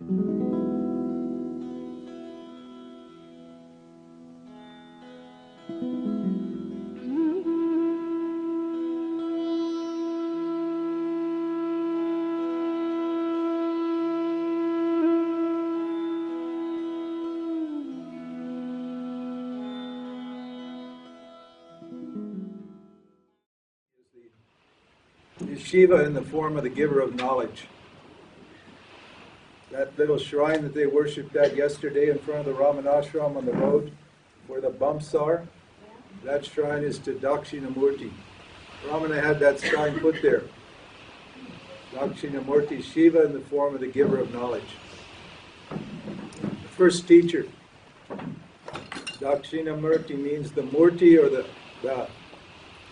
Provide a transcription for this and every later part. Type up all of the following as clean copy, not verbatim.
Is Shiva in the form of the giver of knowledge. That little shrine that they worshipped at yesterday in front of the Ramanashram on the road where the bumps are, that shrine is to Dakshinamurti. Ramana had that shrine put there. Dakshinamurti, Shiva in the form of the giver of knowledge. The first teacher. Dakshinamurti means the murti, or the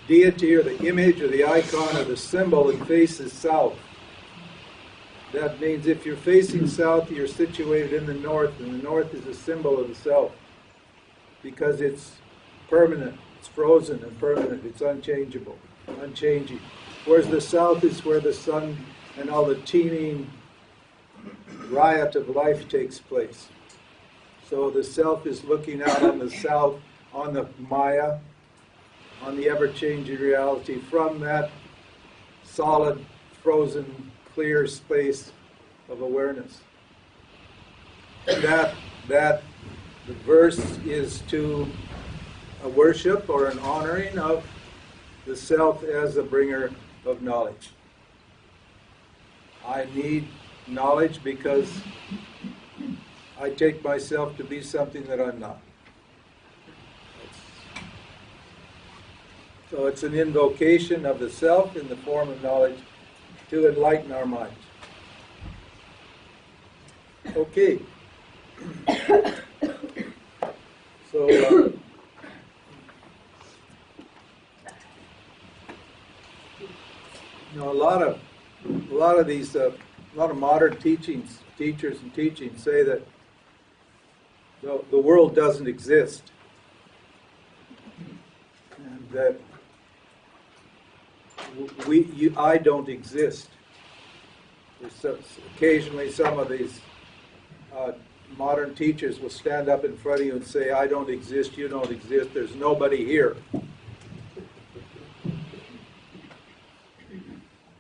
deity, or the image, or the icon, or the symbol that faces south. That means if you're facing south, you're situated in the north, and the north is a symbol of the south because it's permanent, it's frozen and permanent, it's unchangeable, unchanging. Whereas the south is where the sun and all the teeming riot of life takes place. So the self is looking out on the south, on the Maya, on the ever-changing reality from that solid, frozen, clear space of awareness. That the verse is to a worship or an honoring of the self as a bringer of knowledge. I need knowledge because I take myself to be something that I'm not. So it's an invocation of the self in the form of knowledge to enlighten our minds. Okay. So a lot of modern teachers and teachings say that the world doesn't exist, and that I don't exist. Occasionally, some of these modern teachers will stand up in front of you and say, "I don't exist. You don't exist. There's nobody here."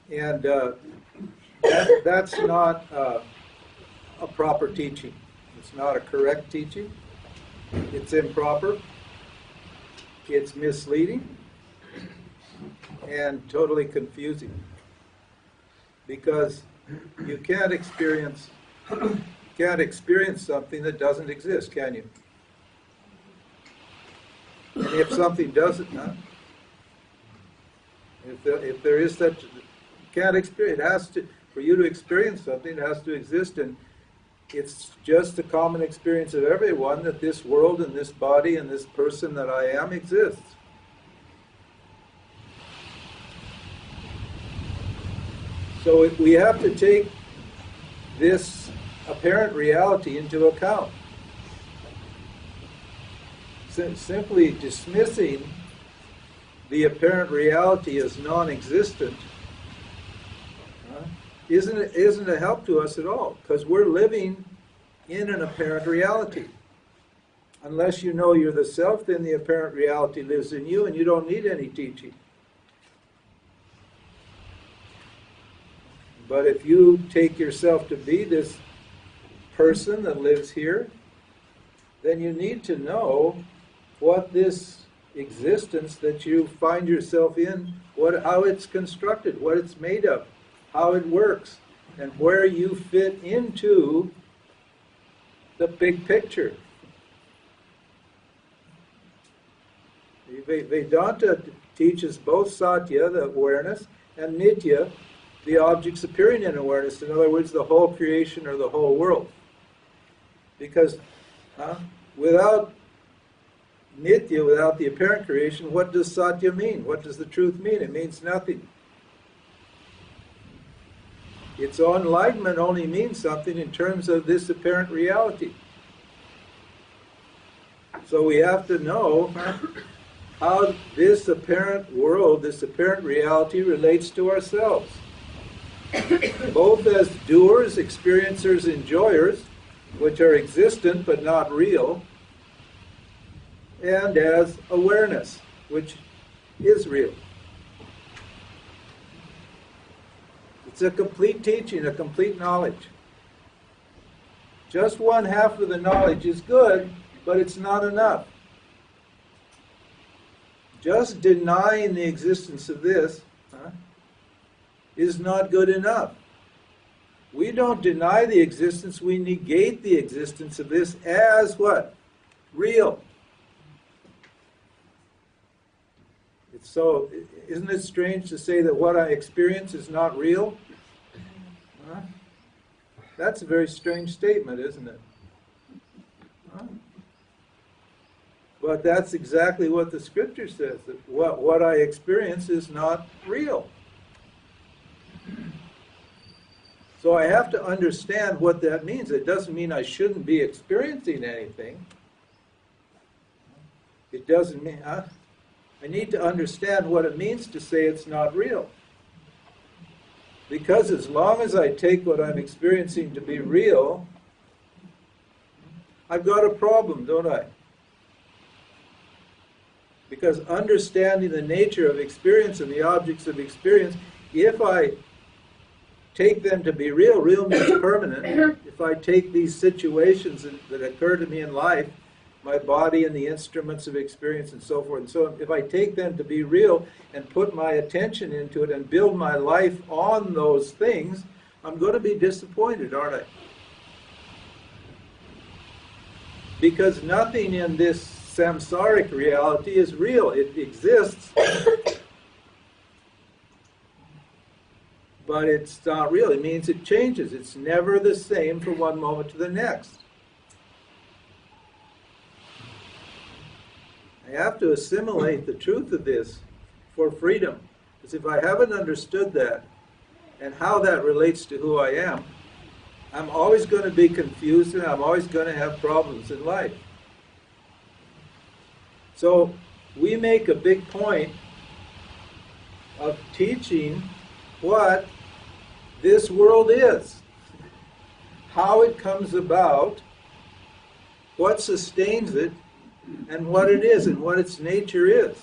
And that's not a proper teaching. It's not a correct teaching. It's improper. It's misleading and totally confusing. Because you can't experience something that doesn't exist, can you? And if something doesn't, if there is such, can't experience, it has to, for you to experience something, it has to exist, and it's just the common experience of everyone that this world and this body and this person that I am exists. So we have to take this apparent reality into account. Simply dismissing the apparent reality as non-existent isn't a help to us at all, because we're living in an apparent reality. Unless you know you're the self, then the apparent reality lives in you, and you don't need any teaching. But if you take yourself to be this person that lives here, then you need to know what this existence that you find yourself in, how it's constructed, what it's made of, how it works, and where you fit into the big picture. Vedanta teaches both Satya, the awareness, and Nitya, the objects appearing in awareness. In other words, the whole creation or the whole world. Because without Nitya, without the apparent creation, what does Satya mean? What does the truth mean? It means nothing. Its enlightenment only means something in terms of this apparent reality. So we have to know how this apparent world, this apparent reality relates to ourselves. both as doers, experiencers, enjoyers, which are existent but not real, and as awareness, which is real. It's a complete teaching, a complete knowledge. Just one half of the knowledge is good, but it's not enough. Just denying the existence of this is not good enough. We don't deny the existence, we negate the existence of this as what? Real. So, isn't it strange to say that what I experience is not real? Huh? That's a very strange statement, isn't it? Huh? But that's exactly what the scripture says, that what I experience is not real. So I have to understand what that means. It doesn't mean I shouldn't be experiencing anything. It doesn't mean... I need to understand what it means to say it's not real. Because as long as I take what I'm experiencing to be real, I've got a problem, don't I? Because understanding the nature of experience and the objects of experience, if I take them to be real, real means permanent. If I take these situations that occur to me in life, my body and the instruments of experience and so forth and so on, if I take them to be real and put my attention into it and build my life on those things, I'm going to be disappointed, aren't I? Because nothing in this samsaric reality is real. It exists, but it's not real. It means it changes. It's never the same from one moment to the next. I have to assimilate the truth of this for freedom. Because if I haven't understood that and how that relates to who I am, I'm always going to be confused and I'm always going to have problems in life. So we make a big point of teaching what this world is, how it comes about, what sustains it, and what it is and what its nature is.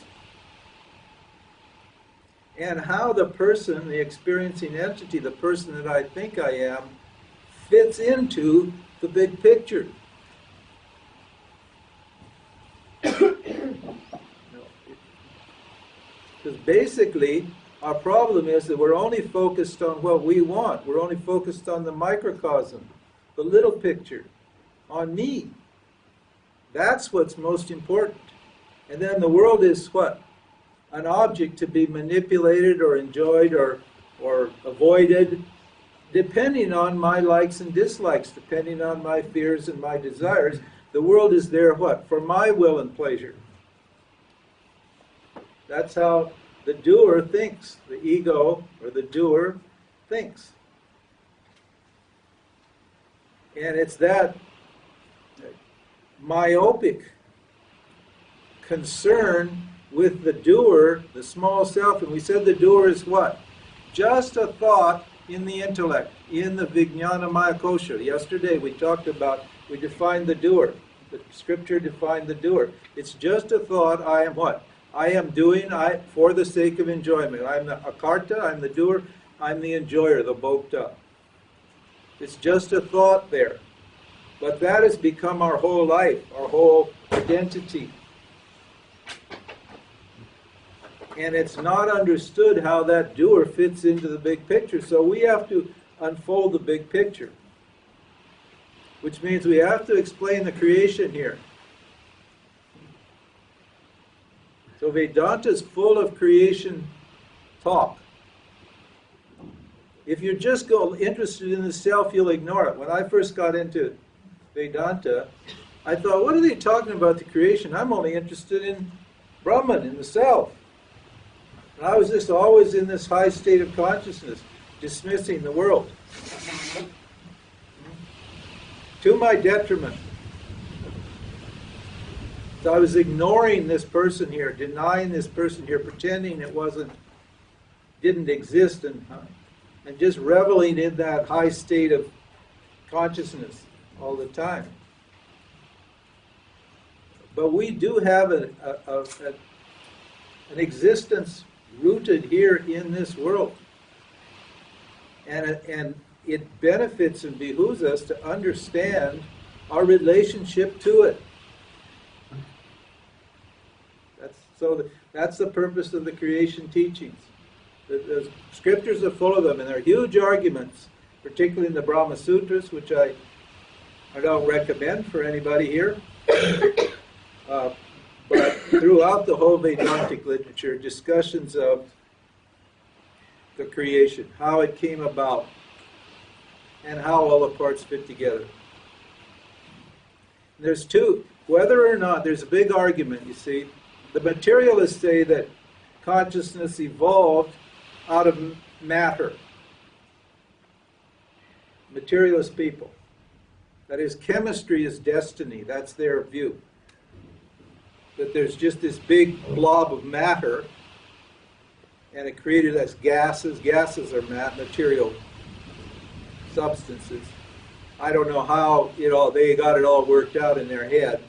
And how the person, the experiencing entity, the person that I think I am, fits into the big picture. Because basically, our problem is that we're only focused on what we want. We're only focused on the microcosm, the little picture, on me. That's what's most important. And then the world is what? An object to be manipulated or enjoyed or avoided, depending on my likes and dislikes, depending on my fears and my desires. The world is there what? For my will and pleasure. That's how the doer thinks. The ego, or the doer, thinks. And it's that myopic concern with the doer, the small self, and we said the doer is what? Just a thought in the intellect, in the Vijnana Maya Kosha. Yesterday we defined the doer. The scripture defined the doer. It's just a thought. I am what? I am doing for the sake of enjoyment. I'm the akarta, I'm the doer, I'm the enjoyer, the bhokta. It's just a thought there. But that has become our whole life, our whole identity. And it's not understood how that doer fits into the big picture. So we have to unfold the big picture. Which means we have to explain the creation here. So Vedanta is full of creation talk. If you're just interested in the self, you'll ignore it. When I first got into Vedanta, I thought, what are they talking about the creation? I'm only interested in Brahman, in the self. And I was just always in this high state of consciousness, dismissing the world. To my detriment. So I was ignoring this person here, denying this person here, pretending it didn't exist. And and just reveling in that high state of consciousness all the time. But we do have an existence rooted here in this world. And it benefits and behooves us to understand our relationship to it. That's the purpose of the creation teachings. The scriptures are full of them, and they're huge arguments, particularly in the Brahma Sutras, which I don't recommend for anybody here. But throughout the whole Vedantic literature, discussions of the creation, how it came about, and how all the parts fit together. There's whether or not, there's a big argument, you see. The materialists say that consciousness evolved out of matter. Materialist people. That is, chemistry is destiny. That's their view. That there's just this big blob of matter, and it created as gases. Gases are material substances. I don't know how they got it all worked out in their head,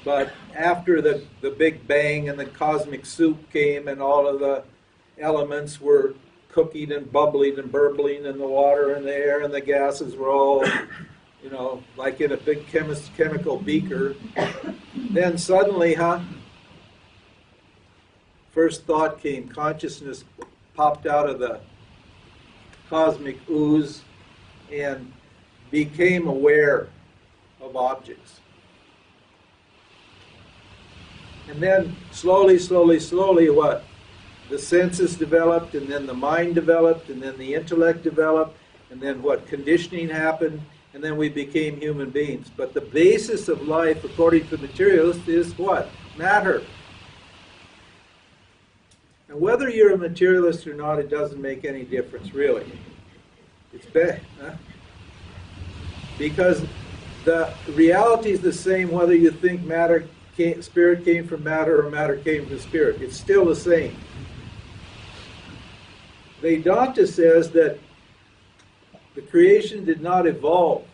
but after the Big Bang and the cosmic soup came and all of the elements were cooking and bubbling and burbling in the water and the air, and the gases were all, like in a big chemical beaker, then suddenly, first thought came, consciousness popped out of the cosmic ooze and became aware of objects. And then slowly, what? The senses developed, and then the mind developed, and then the intellect developed, and then what? Conditioning happened, and then we became human beings. But the basis of life, according to materialists, is what? Matter. And whether you're a materialist or not, it doesn't make any difference, really. It's bad. Because the reality is the same whether you think spirit came from matter or matter came from spirit. It's still the same. Vedanta says that the creation did not evolve.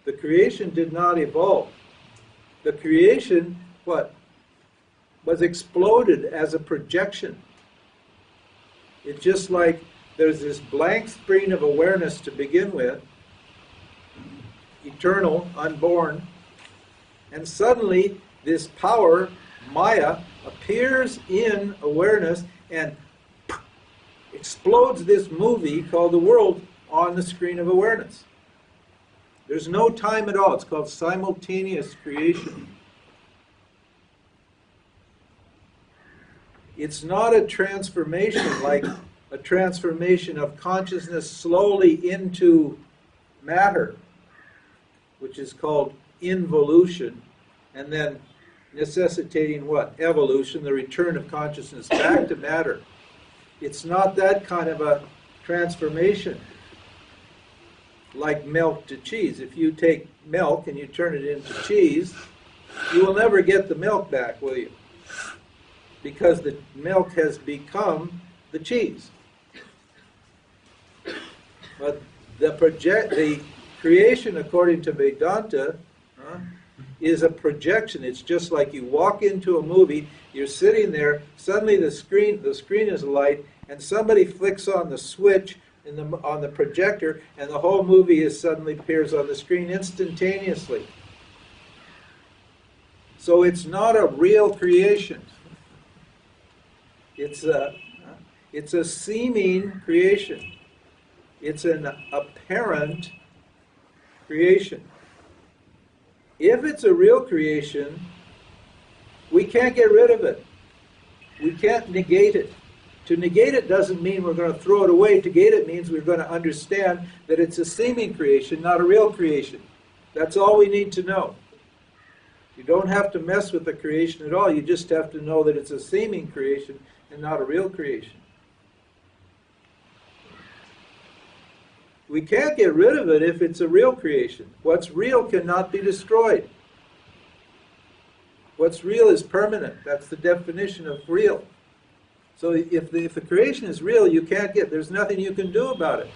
The creation did not evolve. The creation, what? Was exploded as a projection. It's just like there's this blank screen of awareness to begin with, eternal, unborn, and suddenly this power, Maya, appears in awareness and explodes this movie called the world on the screen of awareness. There's no time at all. It's called simultaneous creation. It's not a transformation like a transformation of consciousness slowly into matter, which is called involution, and then necessitating what? Evolution, the return of consciousness back to matter. It's not that kind of a transformation like milk to cheese. If you take milk and you turn it into cheese, you will never get the milk back, will you? Because the milk has become the cheese. But the creation, according to Vedanta, is a projection. It's just like you walk into a movie, you're sitting there, suddenly the screen is light, and somebody flicks on the switch on the projector, and the whole movie suddenly appears on the screen instantaneously. So it's not a real creation. It's a seeming creation. It's an apparent creation. If it's a real creation, we can't get rid of it. We can't negate it. To negate it doesn't mean we're going to throw it away. To negate it means we're going to understand that it's a seeming creation, not a real creation. That's all we need to know. You don't have to mess with the creation at all. You just have to know that it's a seeming creation and not a real creation. We can't get rid of it if it's a real creation. What's real cannot be destroyed. What's real is permanent. That's the definition of real. So if the creation is real, there's nothing you can do about it.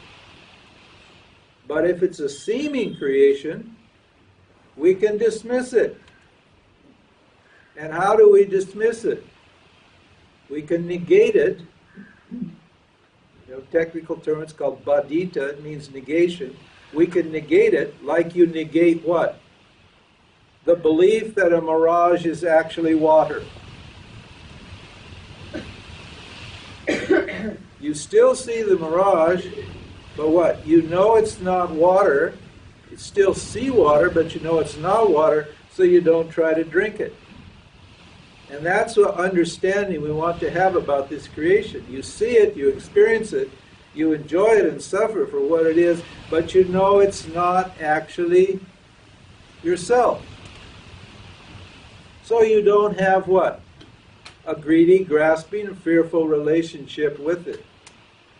But if it's a seeming creation, we can dismiss it. And how do we dismiss it? We can negate it. Technical term, it's called badita. It means negation. We can negate it like you negate what? The belief that a mirage is actually water. You still see the mirage, but what? You know it's not water. It's still seawater, but you know it's not water, so you don't try to drink it. And that's what understanding we want to have about this creation. You see it, you experience it, you enjoy it and suffer for what it is, but you know it's not actually yourself. So you don't have what? A greedy, grasping, fearful relationship with it.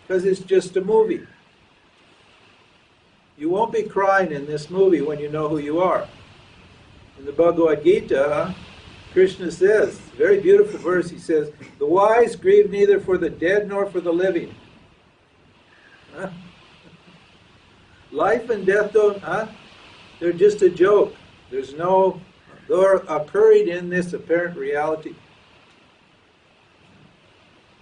Because it's just a movie. You won't be crying in this movie when you know who you are. In the Bhagavad Gita, Krishna says, very beautiful verse, he says, the wise grieve neither for the dead nor for the living. Huh? Life and death they're just a joke. They're occurring in this apparent reality.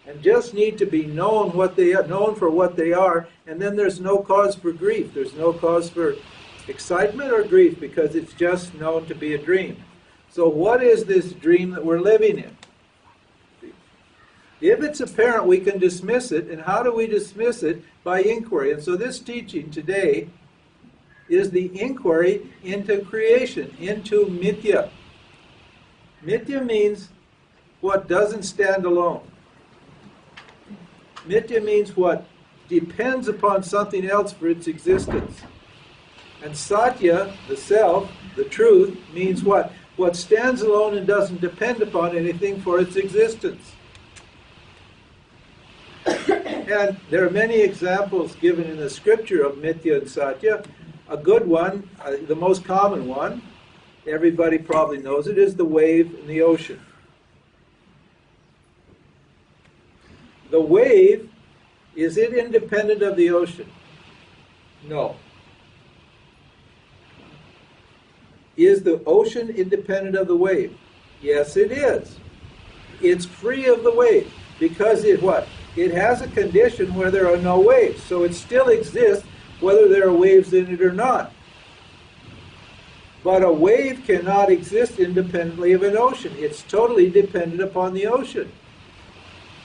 And just need to be known for what they are, and then there's no cause for grief. There's no cause for excitement or grief because it's just known to be a dream. So what is this dream that we're living in? If it's apparent, we can dismiss it. And how do we dismiss it? By inquiry. And so this teaching today is the inquiry into creation, into mithya. Mithya means what doesn't stand alone. Mithya means what depends upon something else for its existence. And satya, the self, the truth, means what? What stands alone and doesn't depend upon anything for its existence. And there are many examples given in the scripture of mithya and satya. A good one, the most common one, everybody probably knows it, is the wave in the ocean. The wave, is it independent of the ocean? No. Is the ocean independent of the wave? Yes, it is. It's free of the wave because it what? It has a condition where there are no waves. So it still exists whether there are waves in it or not. But a wave cannot exist independently of an ocean. It's totally dependent upon the ocean.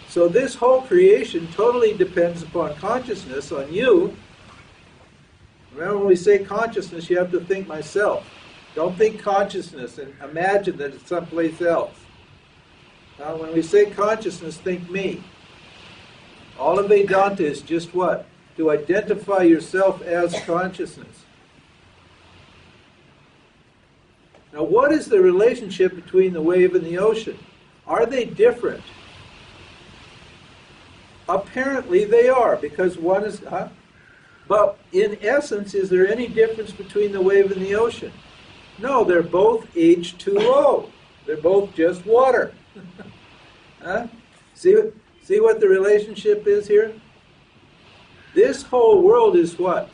So this whole creation totally depends upon consciousness, on you. Remember, when we say consciousness, you have to think myself. Don't think consciousness and imagine that it's someplace else. Now, when we say consciousness, think me. All of Vedanta is just what? To identify yourself as consciousness. Now, what is the relationship between the wave and the ocean? Are they different? Apparently they are, because one is... But in essence, is there any difference between the wave and the ocean? No, they're both H2O. They're both just water. See what the relationship is here? This whole world is what?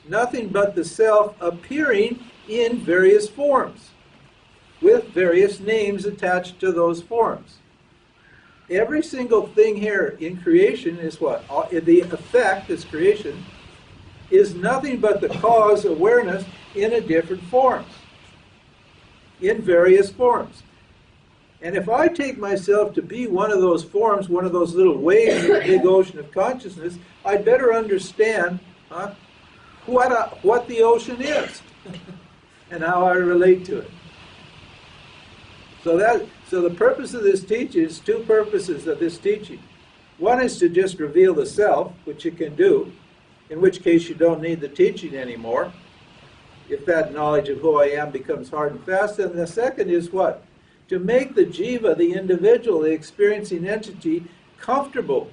Nothing but the self appearing in various forms, with various names attached to those forms. Every single thing here in creation is what? The effect, this creation, is nothing but the cause awareness in a different forms, in various forms. And if I take myself to be one of those forms, one of those little waves in the big ocean of consciousness, I'd better understand what the ocean is and how I relate to it. So the purpose of this teaching is two purposes of this teaching. One is to just reveal the self, which you can do, in which case you don't need the teaching anymore, if that knowledge of who I am becomes hard and fast. And the second is what? To make the jiva, the individual, the experiencing entity, comfortable.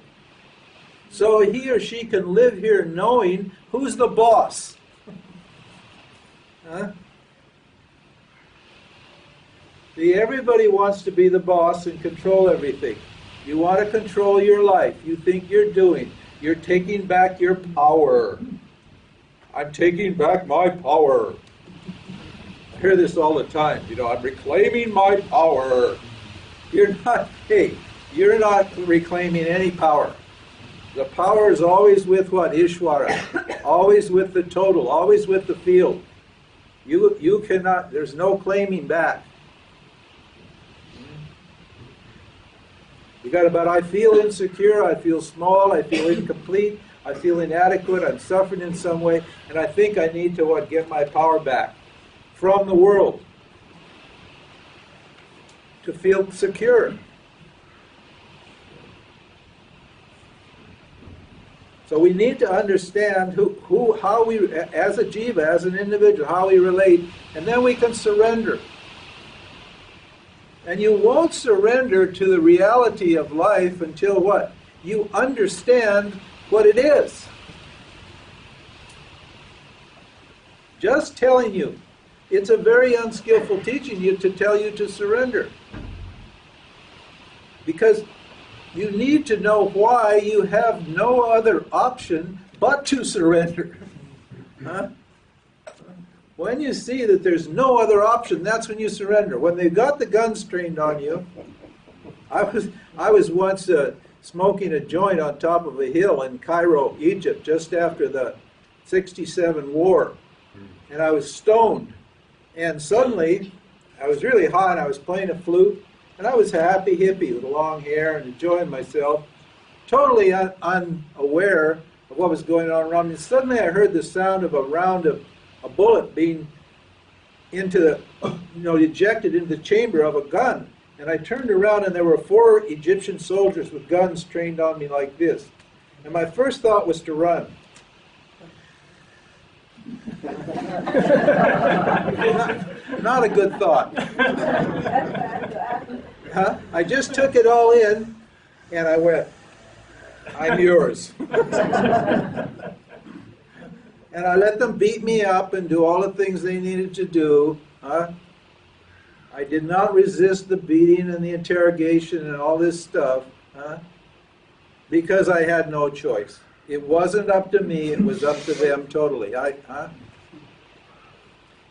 So he or she can live here knowing who's the boss. See, everybody wants to be the boss and control everything. You want to control your life. You think you're taking back your power. I'm taking back my power. I hear this all the time. I'm reclaiming my power. You're not reclaiming any power. The power is always with what? Ishvara. Always with the total. Always with the field. You cannot, there's no claiming back. You got about, I feel insecure, I feel small, I feel incomplete, I feel inadequate, I'm suffering in some way, and I think I need to get my power back from the world to feel secure. So we need to understand how we, as a jiva, as an individual, how we relate, and then we can surrender. And you won't surrender to the reality of life until what? You understand what it is. Just telling you. It's a very unskillful teaching to tell you to surrender. Because you need to know why you have no other option but to surrender. Huh? When you see that there's no other option, that's when you surrender. When they've got the guns trained on you, I was once smoking a joint on top of a hill in Cairo, Egypt, just after the '67 war, and I was stoned. And suddenly, I was really hot, and I was playing a flute, and I was a happy hippie with long hair and enjoying myself, totally unaware of what was going on around me. And suddenly I heard the sound of a bullet being ejected into the chamber of a gun. And I turned around and there were 4 Egyptian soldiers with guns trained on me like this. And my first thought was to run. Not a good thought. I just took it all in and I went, I'm yours. And I let them beat me up and do all the things they needed to do. I did not resist the beating and the interrogation and all this stuff because I had no choice. It wasn't up to me, it was up to them totally. And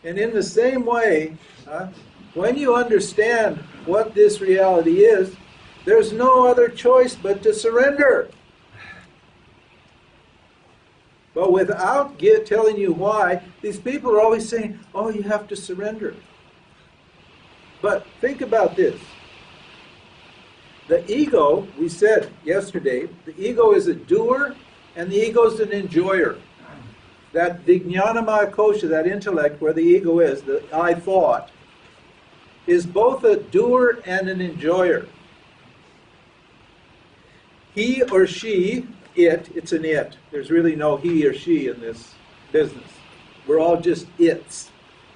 in the same way, when you understand what this reality is, there's no other choice but to surrender. But without telling you why, these people are always saying, oh, you have to surrender. But think about this. The ego, we said yesterday, the ego is a doer and the ego is an enjoyer. That vijnanamaya kosha, that intellect where the ego is, the I thought, is both a doer and an enjoyer. He or she, it's an it. There's really no he or she in this business. We're all just it's.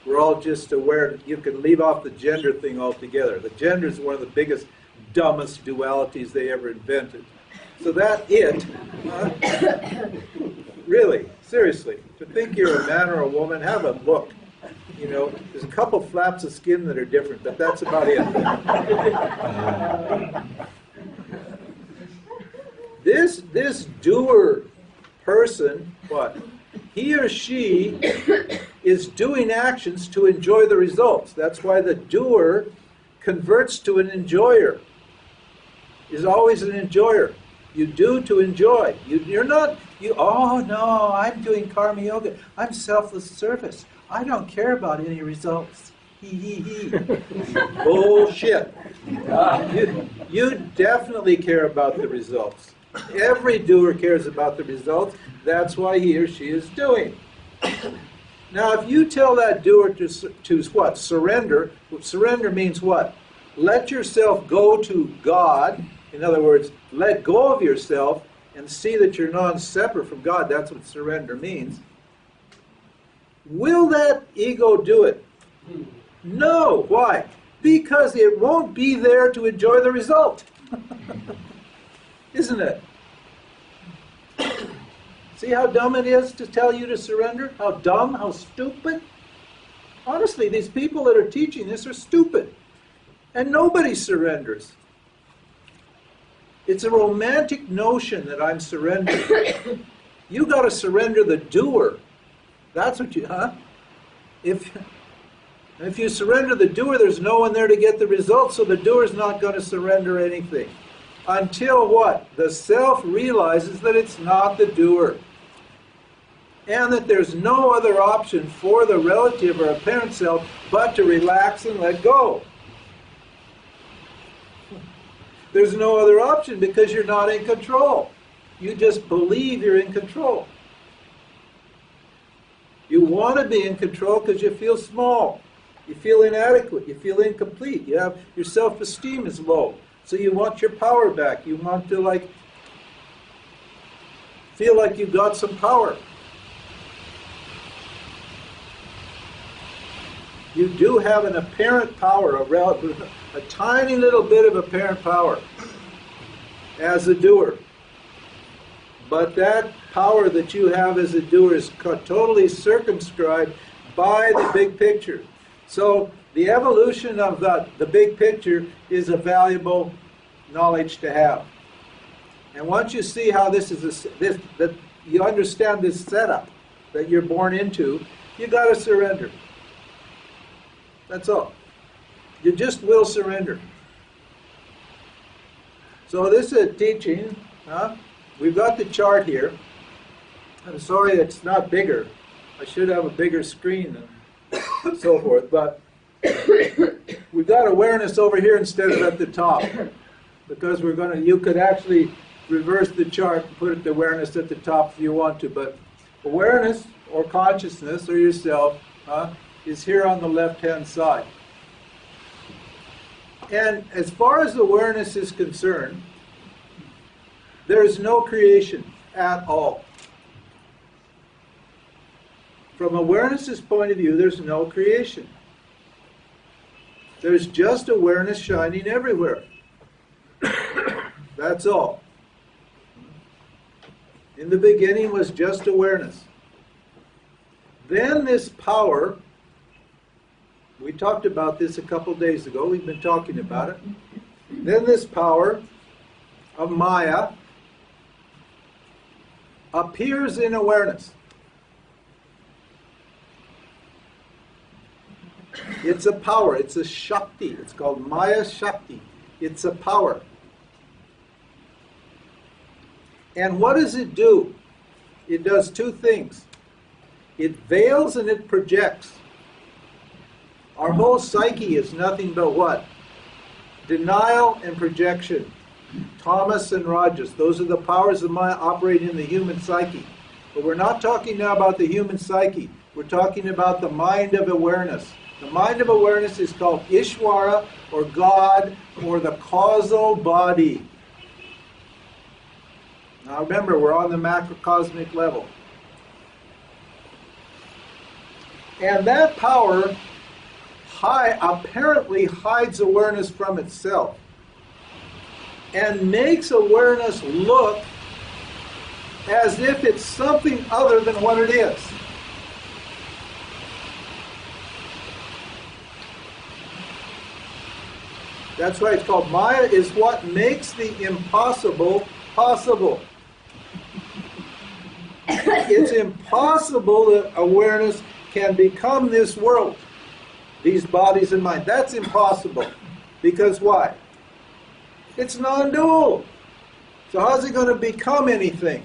We're all just aware. You can leave off the gender thing altogether. The gender is one of the biggest, dumbest dualities they ever invented. So that it, really, seriously, to think you're a man or a woman, have a look. There's a couple flaps of skin that are different, but that's about it. This doer person, what? He or she is doing actions to enjoy the results. That's why the doer converts to an enjoyer. Is always an enjoyer. You do to enjoy. You're not, oh no, I'm doing karma yoga. I'm selfless service. I don't care about any results. He. Bullshit. You definitely care about the results. Every doer cares about the results. That's why he or she is doing. Now, if you tell that doer to what? Surrender. Surrender means what? Let yourself go to God. In other words, let go of yourself and see that you're non-separate from God. That's what surrender means. Will that ego do it? No. Why? Because it won't be there to enjoy the result. Isn't it? See how dumb it is to tell you to surrender? How dumb, how stupid? Honestly, these people that are teaching this are stupid. And nobody surrenders. It's a romantic notion that I'm surrendering. You got to surrender the doer. That's what you, If you surrender the doer, there's no one there to get the results, so the doer's not going to surrender anything. Until what? The self realizes that it's not the doer. And that there's no other option for the relative or apparent self but to relax and let go. There's no other option because you're not in control. You just believe you're in control. You want to be in control because you feel small. You feel inadequate. You feel incomplete. Your self-esteem is low. So you want your power back. You want to feel like you've got some power. You do have an apparent power, a tiny little bit of apparent power as a doer. But that power that you have as a doer is totally circumscribed by the big picture. So the evolution of the big picture is a valuable knowledge to have. And once you see how that you understand this setup that you're born into, you got to surrender. That's all. You just will surrender. So this is a teaching. We've got the chart here. I'm sorry it's not bigger. I should have a bigger screen and so forth. But we've got awareness over here instead of at the top. Because you could actually reverse the chart and put the awareness at the top if you want to. But awareness or consciousness or yourself is here on the left-hand side. And as far as awareness is concerned, there is no creation at all. From awareness's point of view, there's no creation. There's just awareness shining everywhere. That's all. In the beginning was just awareness. Then this power, we talked about this a couple days ago, we've been talking about it. Then this power of Maya appears in awareness. It's a power, it's a Shakti. It's called Maya Shakti. It's a power. And what does it do? It does two things. It veils and it projects. Our whole psyche is nothing but what? Denial and projection. Tamas and Rajas. Those are the powers of Maya operating in the human psyche. But we're not talking now about the human psyche. We're talking about the mind of awareness. The mind of awareness is called Ishvara, or God, or the causal body. Now remember, we're on the macrocosmic level. And that power apparently hides awareness from itself and makes awareness look as if it's something other than what it is. That's why it's called Maya, is what makes the impossible possible. It's impossible that awareness can become this world, these bodies and mind. That's impossible. Because why? It's non-dual. So how's it going to become anything?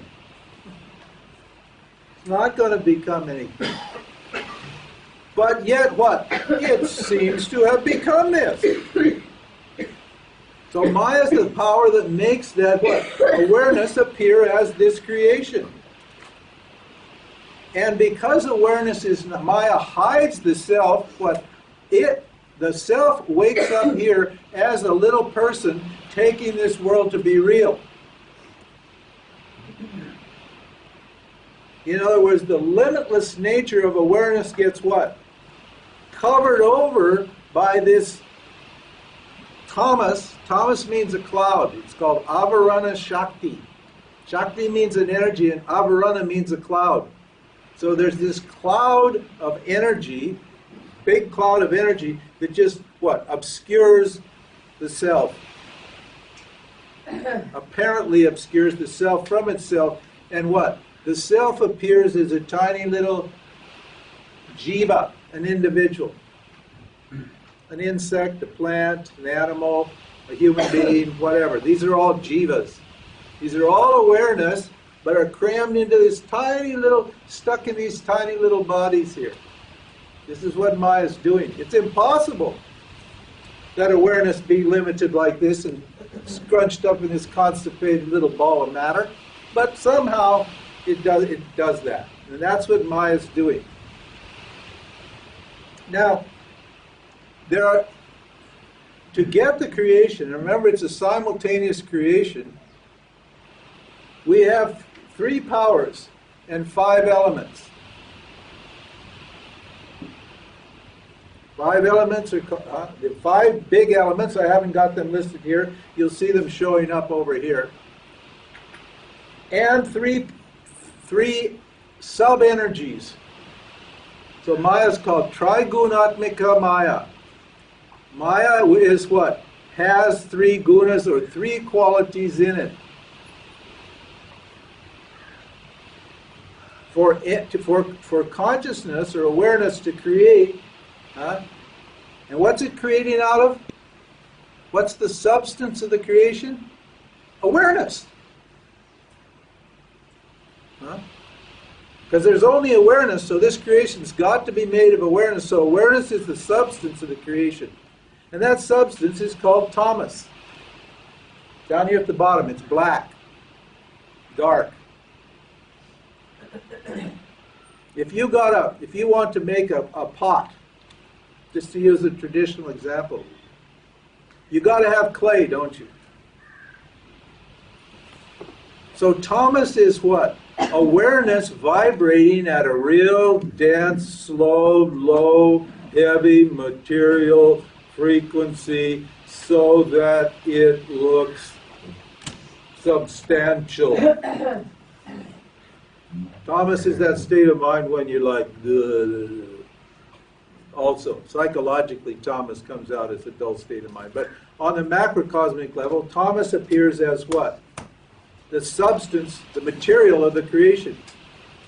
It's not going to become anything. But yet what? It seems to have become this. So Maya is the power that makes that what? Awareness appear as this creation. And because awareness is, Maya hides the self, the self wakes up here as a little person taking this world to be real. In other words, the limitless nature of awareness gets what? Covered over by this tamas. Tamas means a cloud. It's called Avarana Shakti. Shakti means an energy, and Avarana means a cloud. So there's this cloud of energy, big cloud of energy, that just, what? Obscures the self. apparently obscures the self from itself. And what? The self appears as a tiny little jiva, an individual, an insect, a plant, an animal, a human being, whatever. These are all jivas. These are all awareness, but are crammed into this tiny little, stuck in these tiny little bodies here. This is what Maya is doing. It's impossible that awareness be limited like this and scrunched up in this constipated little ball of matter, but somehow it does that. And that's what Maya is doing. Now, to get the creation, and remember it's a simultaneous creation, we have 3 powers and 5 elements. 5 elements are the 5 big elements. I haven't got them listed here. You'll see them showing up over here. And three sub-energies. So Maya is called Trigunatmika Maya. Maya is what? Has 3 gunas or 3 qualities in it. For consciousness or awareness to create, and what's it creating out of? What's the substance of the creation? Awareness. Because there's only awareness, so this creation's got to be made of awareness. So awareness is the substance of the creation. And that substance is called tamas. Down here at the bottom, it's black, dark. If you want to make a pot, just to use a traditional example, you got to have clay, don't you? So tamas is what? Awareness vibrating at a real dense, slow, low, heavy material frequency so that it looks substantial. Tamas is that state of mind when you're like, ugh. Also, psychologically, tamas comes out as a dull state of mind. But on the macrocosmic level, tamas appears as what? The substance, the material of the creation.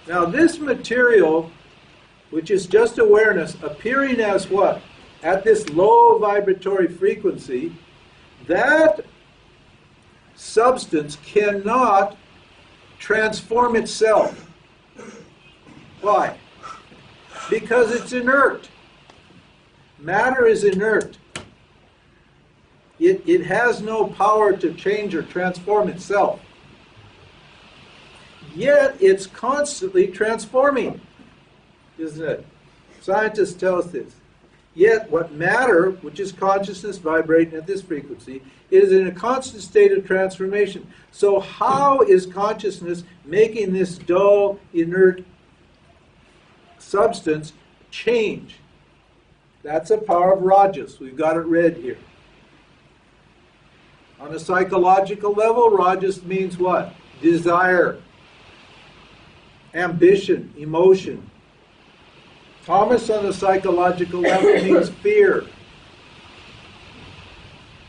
Now, this material, which is just awareness, appearing as what? At this low vibratory frequency, that substance cannot transform itself. Why? Because it's inert. Matter is inert. It has no power to change or transform itself. Yet it's constantly transforming, isn't it? Scientists tell us this. Yet what matter, which is consciousness vibrating at this frequency, is in a constant state of transformation. So how is consciousness making this dull, inert substance change? That's a power of Rajas. We've got it read here. On a psychological level, Rajas means what? Desire, ambition, emotion. Tamas on the psychological level means fear.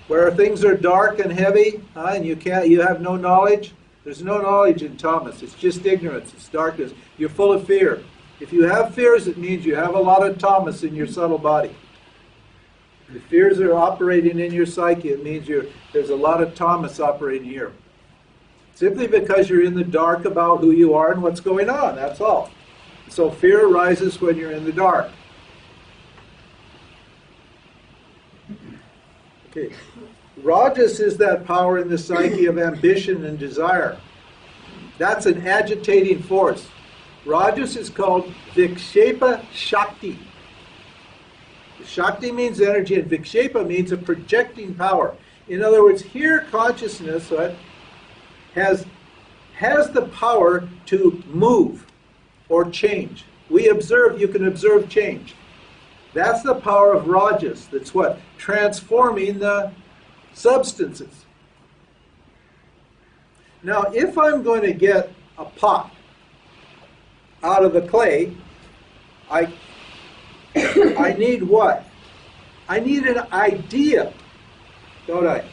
Where things are dark and heavy, and you have no knowledge, there's no knowledge in tamas. It's just ignorance, it's darkness. You're full of fear. If you have fears, it means you have a lot of tamas in your subtle body. If fears are operating in your psyche, it means there's a lot of tamas operating here. Simply because you're in the dark about who you are and what's going on, that's all. So fear arises when you're in the dark. Okay. Rajas is that power in the psyche of ambition and desire. That's an agitating force. Rajas is called Vikshepa Shakti. Shakti means energy, and Vikshepa means a projecting power. In other words, here consciousness has the power to move or change. We observe, you can observe change. That's the power of Rajas. That's what? Transforming the substances. Now, if I'm going to get a pot out of the clay, I need what? I need an idea, don't I?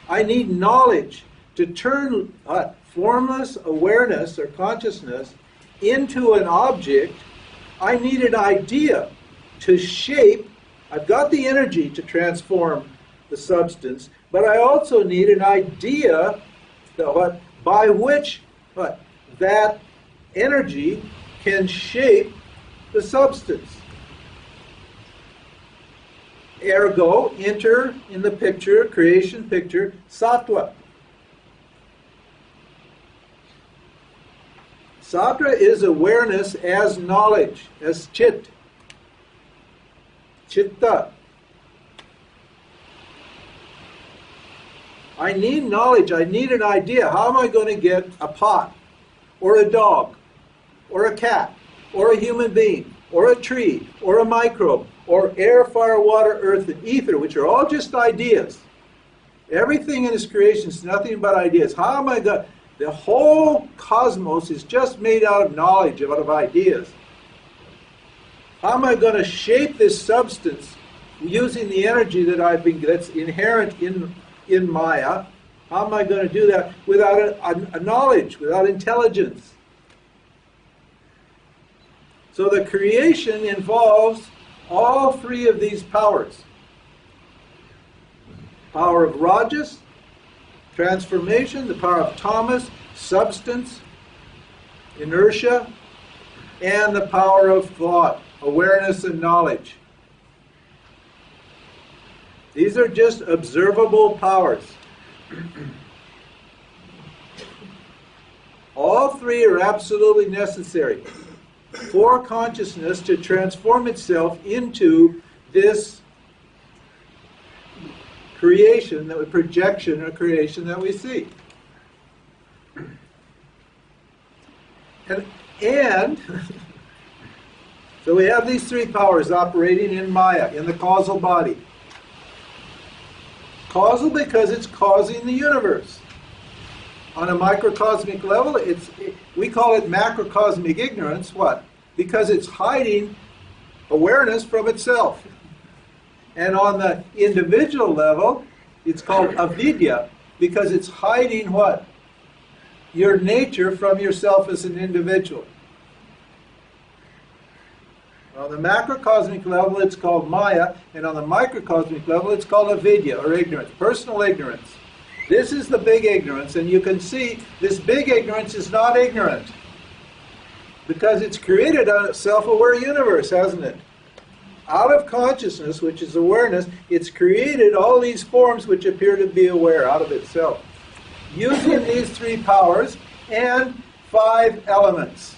I need knowledge to turn formless awareness or consciousness into an object. I need an idea to shape. I've got the energy to transform the substance, but I also need an idea that by which that energy can shape the substance. Ergo, enter in the picture, creation picture, sattva. Sattva is awareness as knowledge, as chit. Chitta. I need knowledge, I need an idea. How am I going to get a pot, or a dog, or a cat, or a human being, or a tree, or a microbe, or air, fire, water, earth, and ether, which are all just ideas. Everything in this creation is nothing but ideas. How am I going? The whole cosmos is just made out of knowledge, out of ideas. How am I going to shape this substance using the energy that's inherent in Maya? How am I going to do that without a knowledge, without intelligence? So the creation involves all three of these powers. Power of Rajas, transformation, the power of tamas, substance, inertia, and the power of thought, awareness and knowledge. These are just observable powers. All three are absolutely necessary for consciousness to transform itself into this creation, that projection or creation that we see. And so we have these three powers operating in Maya, in the causal body. Causal because it's causing the universe. On a microcosmic level, we call it macrocosmic ignorance. What? Because it's hiding awareness from itself. And on the individual level, it's called avidya, because it's hiding what? Your nature from yourself as an individual. On the macrocosmic level, it's called Maya, and on the microcosmic level, it's called avidya, or ignorance, personal ignorance. This is the big ignorance, and you can see this big ignorance is not ignorant, because it's created a self-aware universe, hasn't it? Out of consciousness, which is awareness, it's created all these forms which appear to be aware out of itself, using these three powers and 5 elements.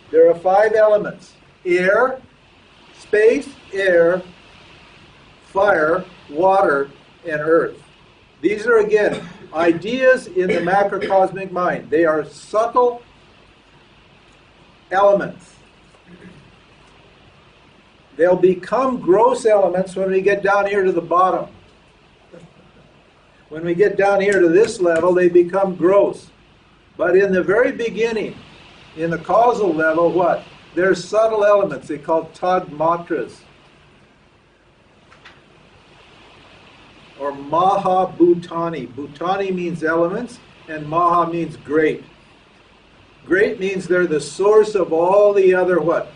There are 5 elements: air, space, air, fire, water, and earth. These are, again, ideas in the macrocosmic mind. They are subtle elements. They'll become gross elements when we get down here to the bottom. When we get down here to this level, they become gross. But in the very beginning, in the causal level, what? They're subtle elements. They're called tad matras. Or maha bhutani. Bhutani means elements, and maha means great. Great means they're the source of all the other what?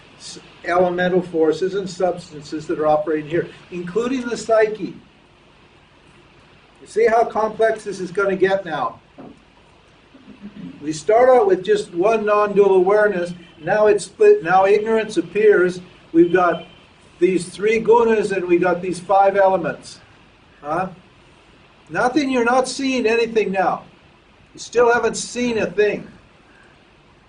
Elemental forces and substances that are operating here, including the psyche. You see how complex this is going to get now. We start out with just one non-dual awareness. Now it's split. Now ignorance appears. We've got these 3 gunas and we got these 5 elements. Nothing, you're not seeing anything now. You still haven't seen a thing.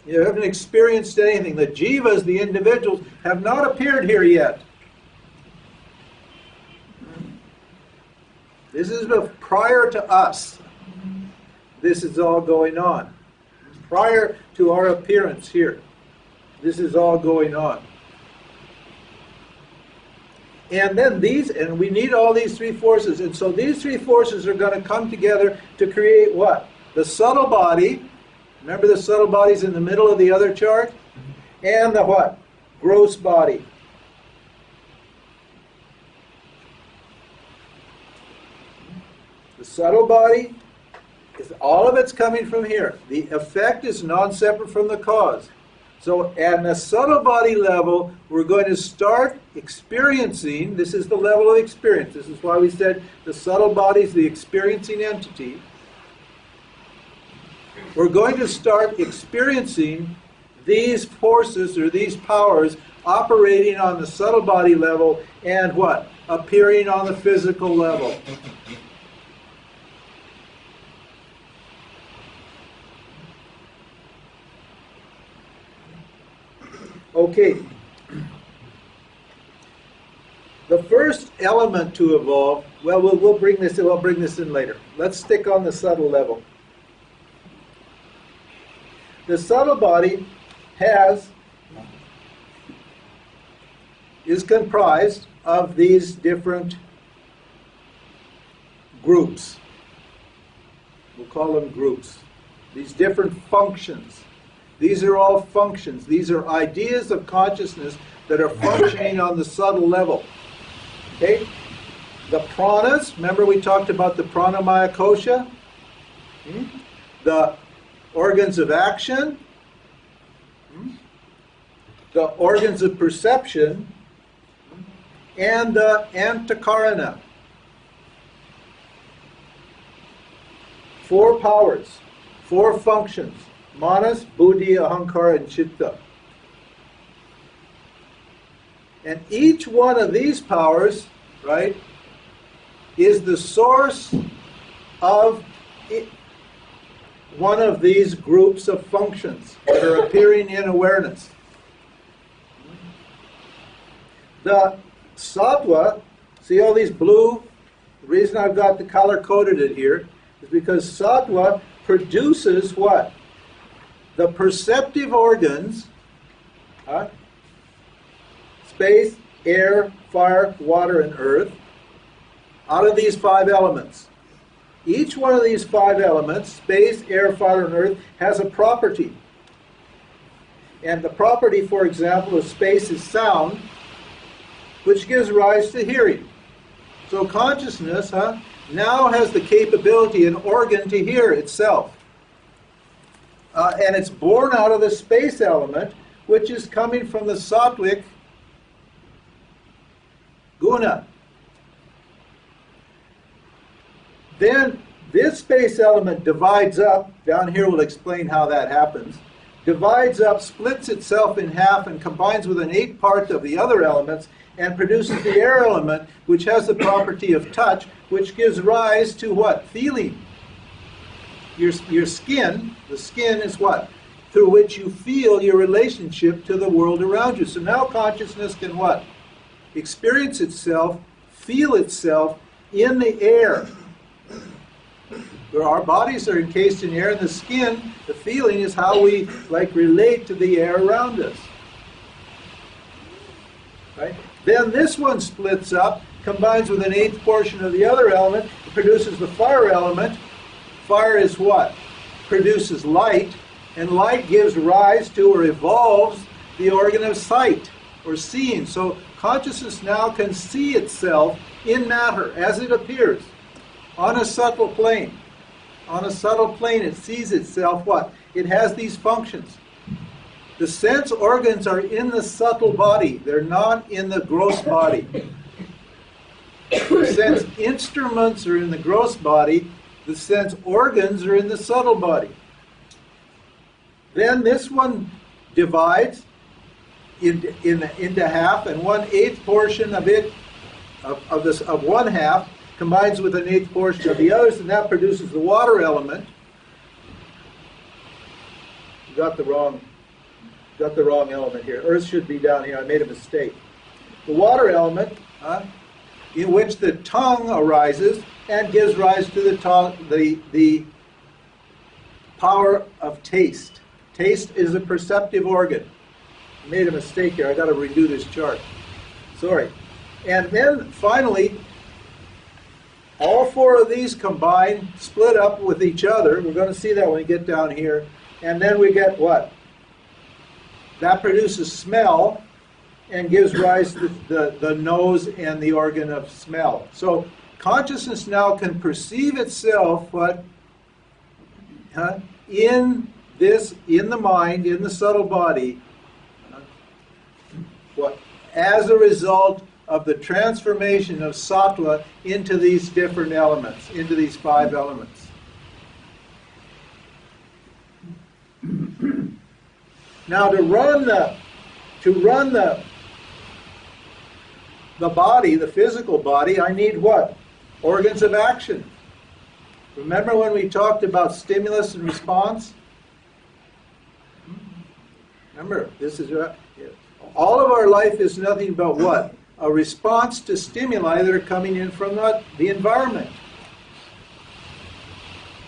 You haven't experienced anything. The jivas, the individuals, have not appeared here yet. This is prior to us. This is all going on. Prior to our appearance here. This is all going on. And then we need all these 3 forces. And so these 3 forces are going to come together to create what? The subtle body. Remember the subtle body's in the middle of the other chart? And the what? Gross body. subtle body, all of it's coming from here. The effect is non-separate from the cause. So at the subtle body level, we're going to start experiencing, this is the level of experience. This is why we said the subtle body is the experiencing entity. We're going to start experiencing these forces or these powers operating on the subtle body level and what? Appearing on the physical level. Okay. The first element to evolve, well, we'll bring this in later. Let's stick on the subtle level. The subtle body is comprised of these different groups. We'll call them groups. These different functions. These are all functions. These are ideas of consciousness that are functioning on the subtle level. Okay? The pranas, remember we talked about the pranamaya kosha? The organs of action, the organs of perception, and the antakarana. 4 powers, 4 functions. Manas, buddhi, ahankara, and chitta. And each one of these powers, right, is the source of one of these groups of functions that are appearing in awareness. The sattva, see all these blue? The reason I've got the color-coded it here is because sattva produces what? The perceptive organs, space, air, fire, water, and earth, out of these 5 elements. Each one of these 5 elements, space, air, fire, and earth, has a property. And the property, for example, of space is sound, which gives rise to hearing. So consciousness now has the capability, an organ, to hear itself. And it's born out of the space element, which is coming from the sattvic guna. Then this space element divides up, down here we'll explain how that happens, divides up, splits itself in half, and combines with an 8th part of the other elements, and produces the air element, which has the property of touch, which gives rise to what? Feeling. Your skin, the skin is what? Through which you feel your relationship to the world around you. So now consciousness can what? Experience itself, feel itself in the air. Where our bodies are encased in air, and the skin, the feeling is how we relate to the air around us. Right? Then this one splits up, combines with an 8th portion of the other element, produces the fire element. Fire is what? Produces light, and light gives rise to or evolves the organ of sight or seeing. So consciousness now can see itself in matter as it appears on a subtle plane. On a subtle plane it sees itself what? It has these functions. The sense organs are in the subtle body. They're not in the gross body. The sense instruments are in the gross body. The sense organs are in the subtle body. Then this one divides into half, and 1/8 portion of it, of one half, combines with an 8th portion of the others, and that produces the water element. You got the wrong element here. Earth should be down here. I made a mistake. The water element, in which the tongue arises and gives rise to the power of taste. Taste is a perceptive organ. I made a mistake here. I got to redo this chart. Sorry. And then finally, all 4 of these combine, split up with each other. We're going to see that when we get down here. And then we get what? That produces smell and gives rise to the nose and the organ of smell. So consciousness now can perceive itself what in the mind, in the subtle body, what as a result of the transformation of sattva into these different elements, into these 5 elements. Now to run the body, the physical body, I need what? Organs of action. Remember when we talked about stimulus and response? Remember, this is all of our life is nothing but what? A response to stimuli that are coming in from the environment.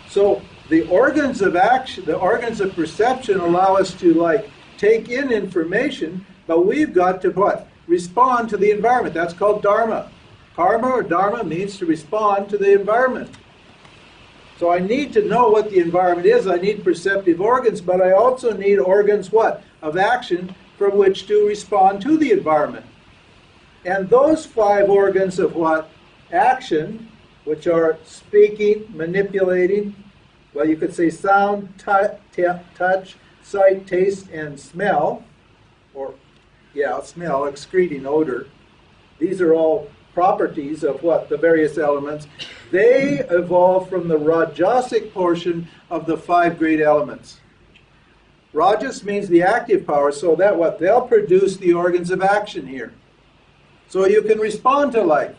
So the organs of action, the organs of perception allow us to take in information, but we've got to what? Respond to the environment. That's called dharma. Karma or dharma means to respond to the environment. So I need to know what the environment is. I need perceptive organs, but I also need organs what? Of action from which to respond to the environment. And those 5 organs of what? Action, which are speaking, manipulating, well, you could say sound, touch, sight, taste, and smell, smell, excreting odor. These are all properties of what? The various elements. They evolve from the Rajasic portion of the 5 great elements. Rajas means the active power, so that what? They'll produce the organs of action here. So you can respond to life.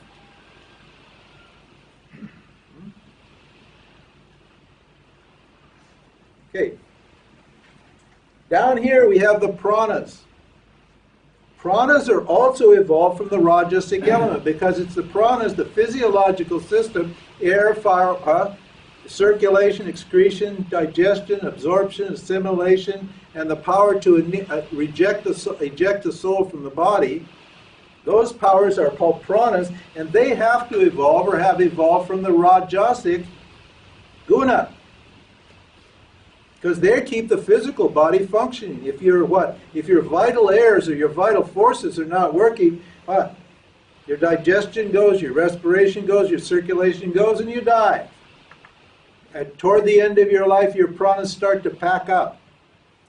Okay. Down here we have the pranas. Pranas are also evolved from the Rajasic element because it's the pranas, the physiological system, air, fire, circulation, excretion, digestion, absorption, assimilation, and the power to eject the soul from the body. Those powers are called pranas, and they have to evolve or have evolved from the Rajasic guna. Because they keep the physical body functioning. If your vital airs or your vital forces are not working, your digestion goes, your respiration goes, your circulation goes, and you die. And toward the end of your life, your pranas start to pack up.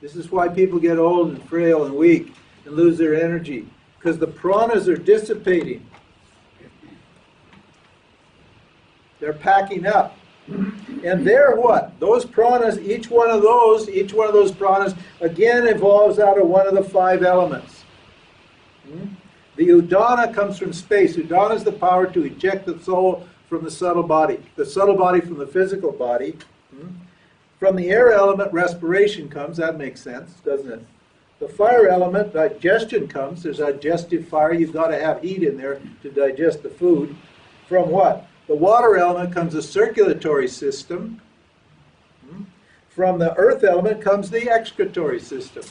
This is why people get old and frail and weak and lose their energy. Because the pranas are dissipating. They're packing up. And they're what? Those pranas, each one of those pranas, again evolves out of one of the 5 elements. The udana comes from space. Udana is the power to eject the soul from the subtle body from the physical body. From the air element, respiration comes. That makes sense, doesn't it? The fire element, digestion comes. There's digestive fire. You've got to have heat in there to digest the food. From what? The water element comes a circulatory system. From the earth element comes the excretory system.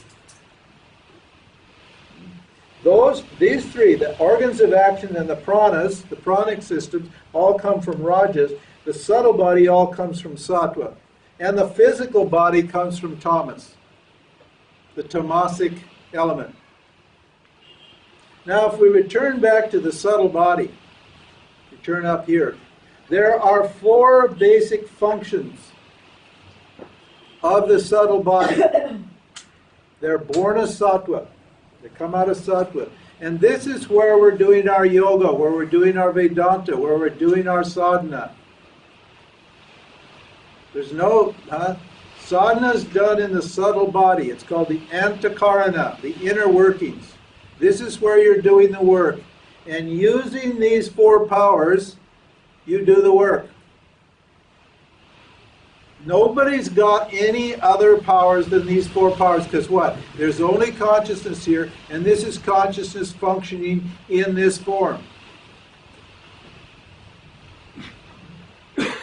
These 3, the organs of action and the pranas, the pranic systems, all come from rajas. The subtle body all comes from sattva. And the physical body comes from tamas, the tamasic element. Now if we return back to the subtle body, return up here, there are 4 basic functions of the subtle body. They're born as sattva. They come out of sattva. And this is where we're doing our yoga, where we're doing our Vedanta, where we're doing our sadhana. There's no... sadhana is done in the subtle body. It's called the antakarana, the inner workings. This is where you're doing the work. And using these 4 powers, you do the work. Nobody's got any other powers than these 4 powers, because what? There's only consciousness here, and this is consciousness functioning in this form.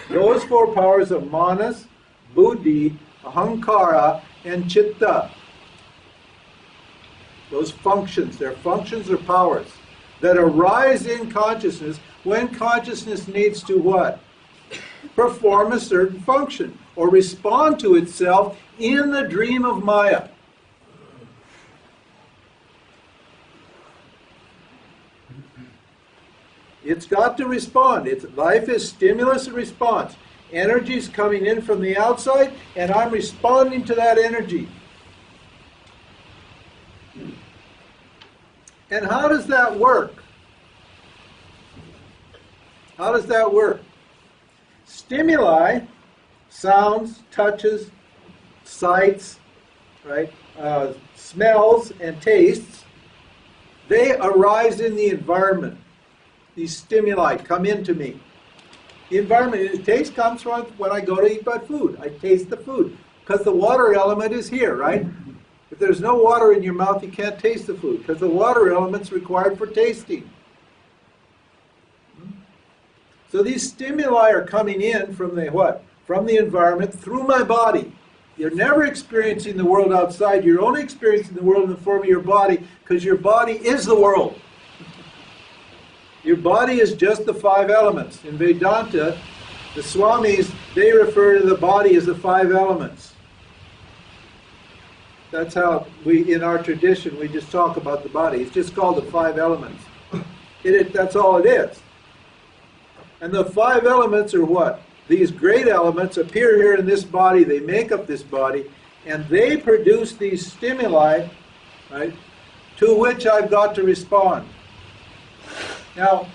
Those 4 powers of manas, buddhi, ahankara, and chitta. Those functions, they're functions or powers that arise in consciousness when consciousness needs to what? Perform a certain function or respond to itself in the dream of Maya. It's got to respond. Life is stimulus and response. Energy's coming in from the outside, and I'm responding to that energy. And how does that work? How does that work? Stimuli, sounds, touches, sights, right, smells, and tastes, they arise in the environment. These stimuli come into me. The environment, the taste comes from when I go to eat my food. I taste the food because the water element is here, right? If there's no water in your mouth, you can't taste the food because the water element's required for tasting. So these stimuli are coming in from the what? From the environment through my body. You're never experiencing the world outside. You're only experiencing the world in the form of your body because your body is the world. Your body is just the 5 elements. In Vedanta, the Swamis, they refer to the body as the 5 elements. That's how in our tradition, we just talk about the body. It's just called the 5 elements. That's all it is. And the 5 elements are what? These great elements appear here in this body. They make up this body. And they produce these stimuli, right, to which I've got to respond. Now,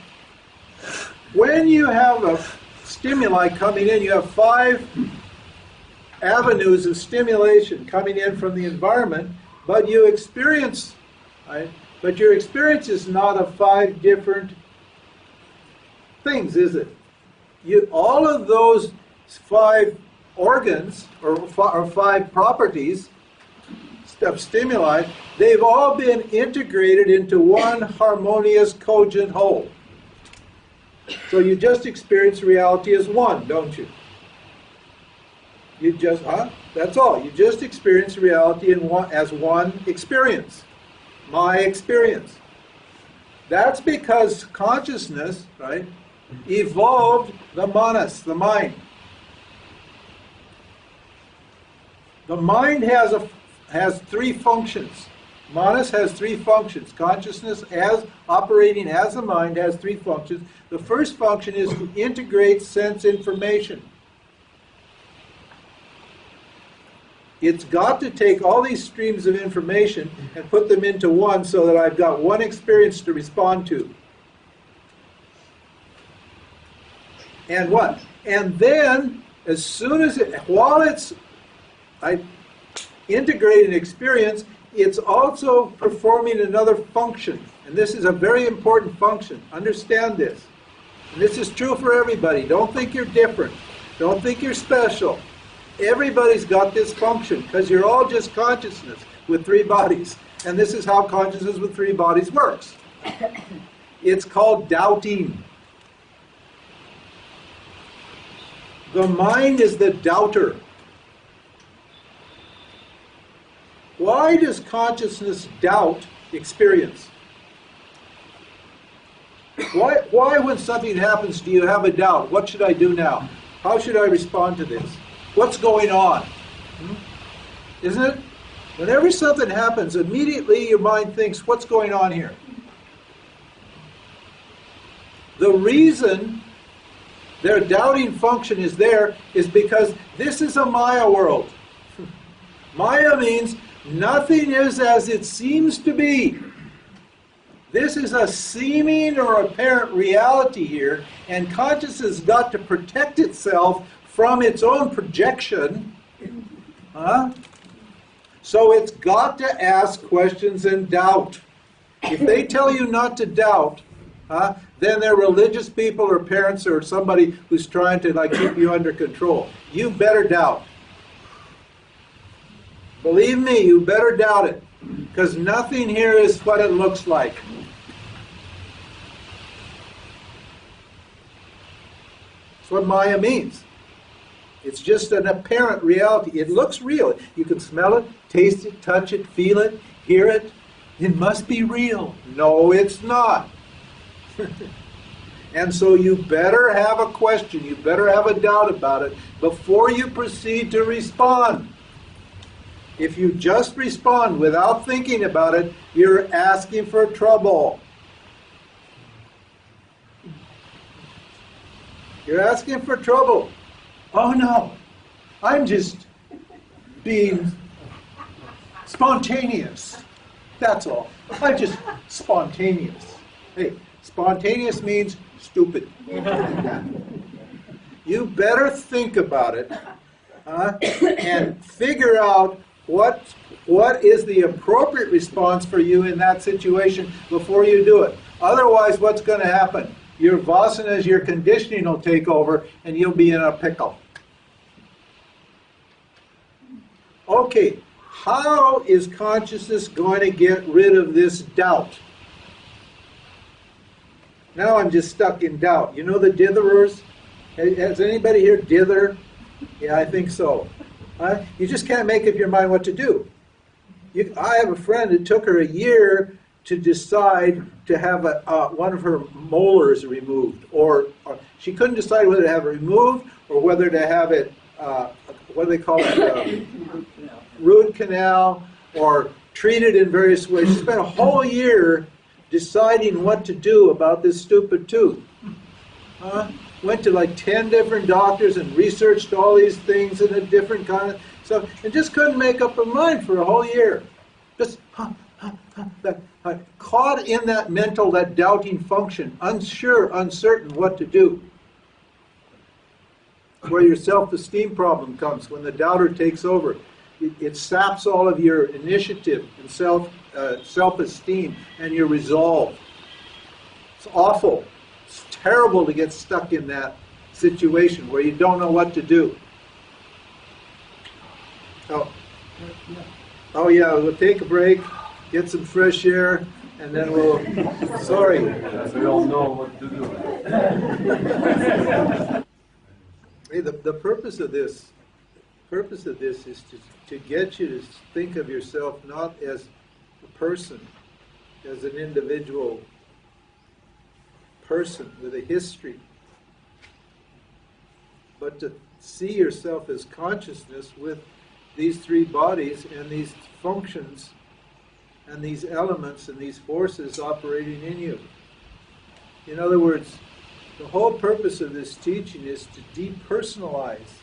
when you have a stimuli coming in, you have 5 avenues of stimulation coming in from the environment, but you experience, right? But your experience is not of 5 different things, is it? All of those 5 organs or 5 properties of stimuli, they've all been integrated into one harmonious, cogent whole. So you just experience reality as one, don't you? You just, that's all. You just experience reality as one experience. My experience. That's because consciousness, right, evolved the manas, the mind. The mind has 3 functions. Manas has 3 functions. Consciousness, as operating as a mind, has 3 functions. The first function is to integrate sense information. It's got to take all these streams of information and put them into one so that I've got one experience to respond to. And what? And then, as soon as while it's integrating experience, it's also performing another function. And this is a very important function. Understand this. And this is true for everybody. Don't think you're different. Don't think you're special. Everybody's got this function because you're all just consciousness with 3 bodies. And this is how consciousness with 3 bodies works. It's called doubting. The mind is the doubter. Why does consciousness doubt experience? Why when something happens do you have a doubt? What should I do now? How should I respond to this? What's going on? Isn't it? Whenever something happens, immediately your mind thinks, what's going on here? The reason their doubting function is there is because this is a Maya world. Maya means nothing is as it seems to be. This is a seeming or apparent reality here, and consciousness has got to protect itself from its own projection. So it's got to ask questions and doubt. If they tell you not to doubt, then they're religious people or parents or somebody who's trying to keep you under control. You better doubt. Believe me, you better doubt it, because nothing here is what it looks like. That's what Maya means. It's just an apparent reality. It looks real. You can smell it, taste it, touch it, feel it, hear it. It must be real. No, it's not. And so you better have a question. You better have a doubt about it before you proceed to respond. If you just respond without thinking about it, you're asking for trouble. You're asking for trouble. Oh no, I'm just being spontaneous. That's all. I'm just spontaneous. Hey, spontaneous means stupid. You better think about it, and figure out what is the appropriate response for you in that situation before you do it. Otherwise, what's going to happen? Your vasanas, your conditioning will take over, and you'll be in a pickle. Okay, how is consciousness going to get rid of this doubt? Now I'm just stuck in doubt. You know the ditherers? Has anybody here dither? Yeah, I think so. You just can't make up your mind what to do. I have a friend, it took her a year to decide to have one of her molars removed. Or she couldn't decide whether to have it removed or whether to have it, what do they call it, root canal, or treated in various ways. She spent a whole year deciding what to do about this stupid tooth. Went to like 10 different doctors and researched all these things in a different kind of stuff, and just couldn't make up her mind for a whole year. Just caught in that mental, that doubting function, unsure, uncertain what to do. Where your self-esteem problem comes, when the doubter takes over. It saps all of your initiative and self-esteem and your resolve. It's awful. It's terrible to get stuck in that situation where you don't know what to do. Oh yeah, we'll take a break, get some fresh air, and then we'll... Sorry. We all know what to do. Hey, the purpose of this is to get you to think of yourself not as a person, as an individual person with a history, but to see yourself as consciousness with these three bodies and these functions and these elements and these forces operating in you. In other words, the whole purpose of this teaching is to depersonalize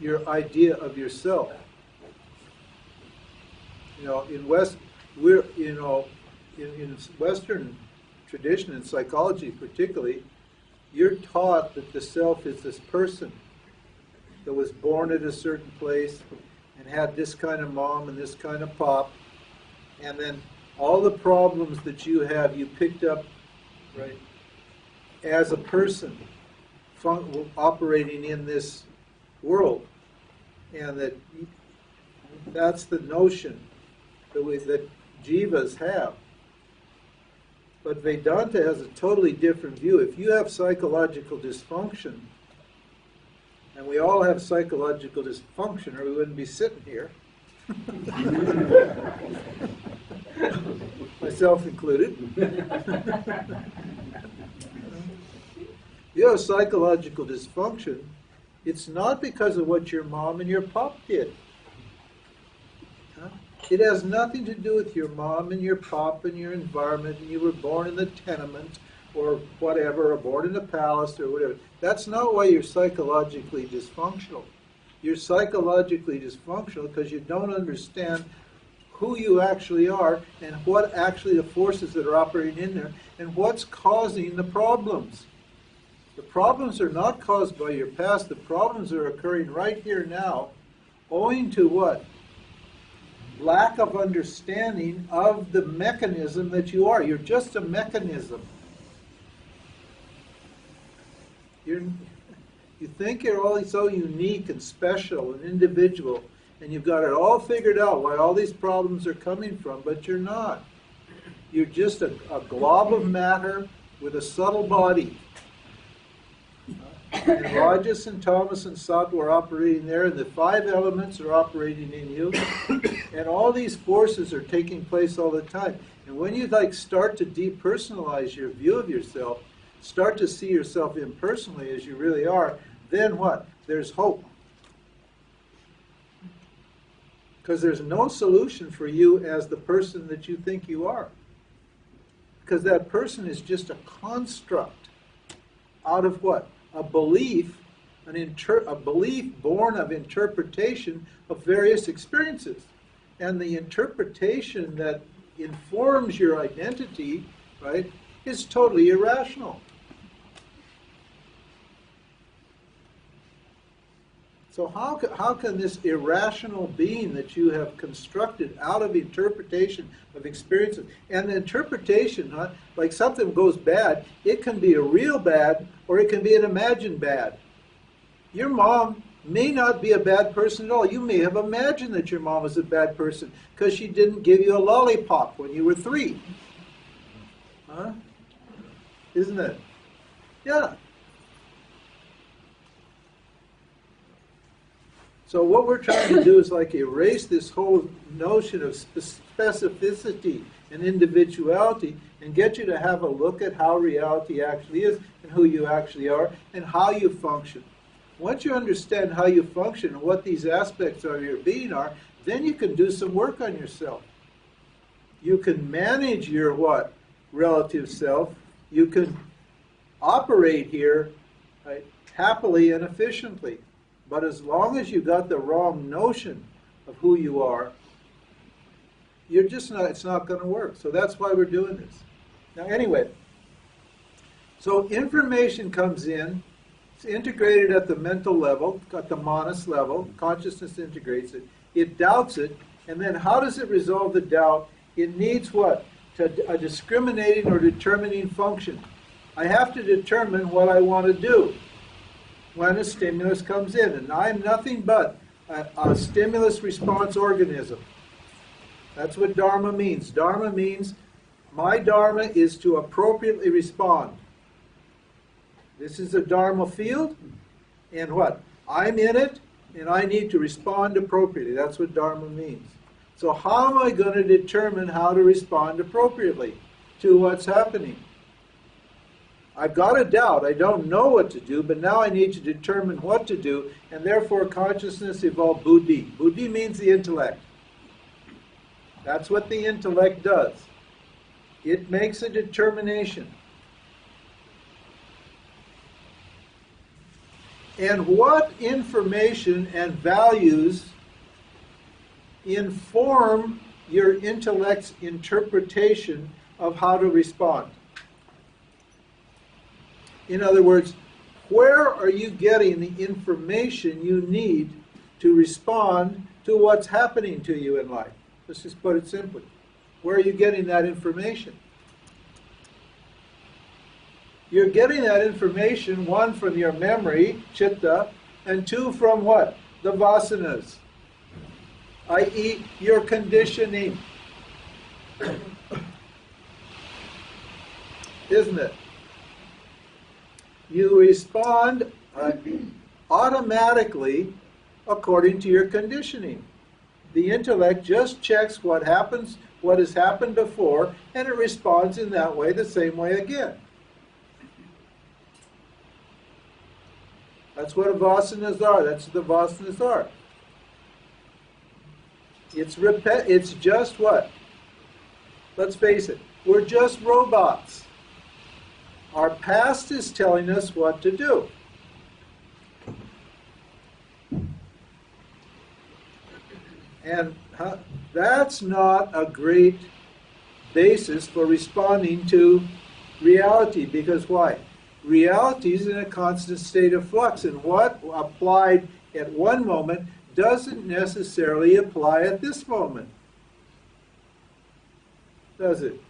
your idea of yourself. In Western tradition and psychology particularly, you're taught that the self is this person that was born at a certain place and had this kind of mom and this kind of pop, and then all the problems that you have, you picked up, right, as a person operating in this world, and that's the notion that jivas have. But Vedanta has a totally different view. If you have psychological dysfunction, and we all have psychological dysfunction, or we wouldn't be sitting here, myself included. You have psychological dysfunction, it's not because of what your mom and your pop did. It has nothing to do with your mom and your pop and your environment, and you were born in the tenement or whatever, or born in a palace or whatever. That's not why you're psychologically dysfunctional. You're psychologically dysfunctional because you don't understand who you actually are and what actually the forces that are operating in there and what's causing the problems. The problems are not caused by your past. The problems are occurring right here now, owing to what? Lack of understanding of the mechanism that you are. You're just a mechanism. You think you're all so unique and special and individual, and you've got it all figured out why all these problems are coming from, but you're not. You're just a glob of matter with a subtle body. And Rajas and Tamas and Sattva are operating there, and the five elements are operating in you, and all these forces are taking place all the time. And when you start to depersonalize your view of yourself, start to see yourself impersonally as you really are, then what? There's hope. Because there's no solution for you as the person that you think you are. Because that person is just a construct out of what? A belief, a belief born of interpretation of various experiences. And the interpretation that informs your identity, right, is totally irrational. So how can this irrational being that you have constructed out of interpretation of experiences, and the interpretation, like something goes bad, it can be a real bad or it can be an imagined bad. Your mom may not be a bad person at all. You may have imagined that your mom was a bad person because she didn't give you a lollipop when you were 3. Huh? Isn't it? Yeah. So what we're trying to do is like erase this whole notion of specificity and individuality and get you to have a look at how reality actually is and who you actually are and how you function. Once you understand how you function and what these aspects of your being are, then you can do some work on yourself. You can manage your what? Relative self. You can operate here, right, happily and efficiently. But as long as you got the wrong notion of who you are, you're just not, it's not going to work. So that's why we're doing this. Now anyway, so information comes in, it's integrated at the mental level, at the manas level, consciousness integrates it, it doubts it, and then how does it resolve the doubt? It needs what? A discriminating or determining function. I have to determine what I want to do when a stimulus comes in. And I'm nothing but a stimulus response organism. That's what Dharma means. Dharma means my Dharma is to appropriately respond. This is a Dharma field, and what? I'm in it, and I need to respond appropriately. That's what Dharma means. So how am I going to determine how to respond appropriately to what's happening? I've got a doubt. I don't know what to do, but now I need to determine what to do, and therefore consciousness evolved buddhi. Buddhi means the intellect. That's what the intellect does. It makes a determination. And what information and values inform your intellect's interpretation of how to respond? In other words, where are you getting the information you need to respond to what's happening to you in life? Let's just put it simply. Where are you getting that information? You're getting that information, 1, from your memory, chitta, and 2, from what? The vasanas, i.e. your conditioning. Isn't it? You respond automatically according to your conditioning. The intellect just checks what happens, what has happened before, and it responds in that way, the same way again. That's what vasanas are. That's what the vasanas are. It's just what? Let's face it. We're just robots. Our past is telling us what to do. And that's not a great basis for responding to reality, because why? Reality is in a constant state of flux, and what applied at one moment doesn't necessarily apply at this moment. Does it?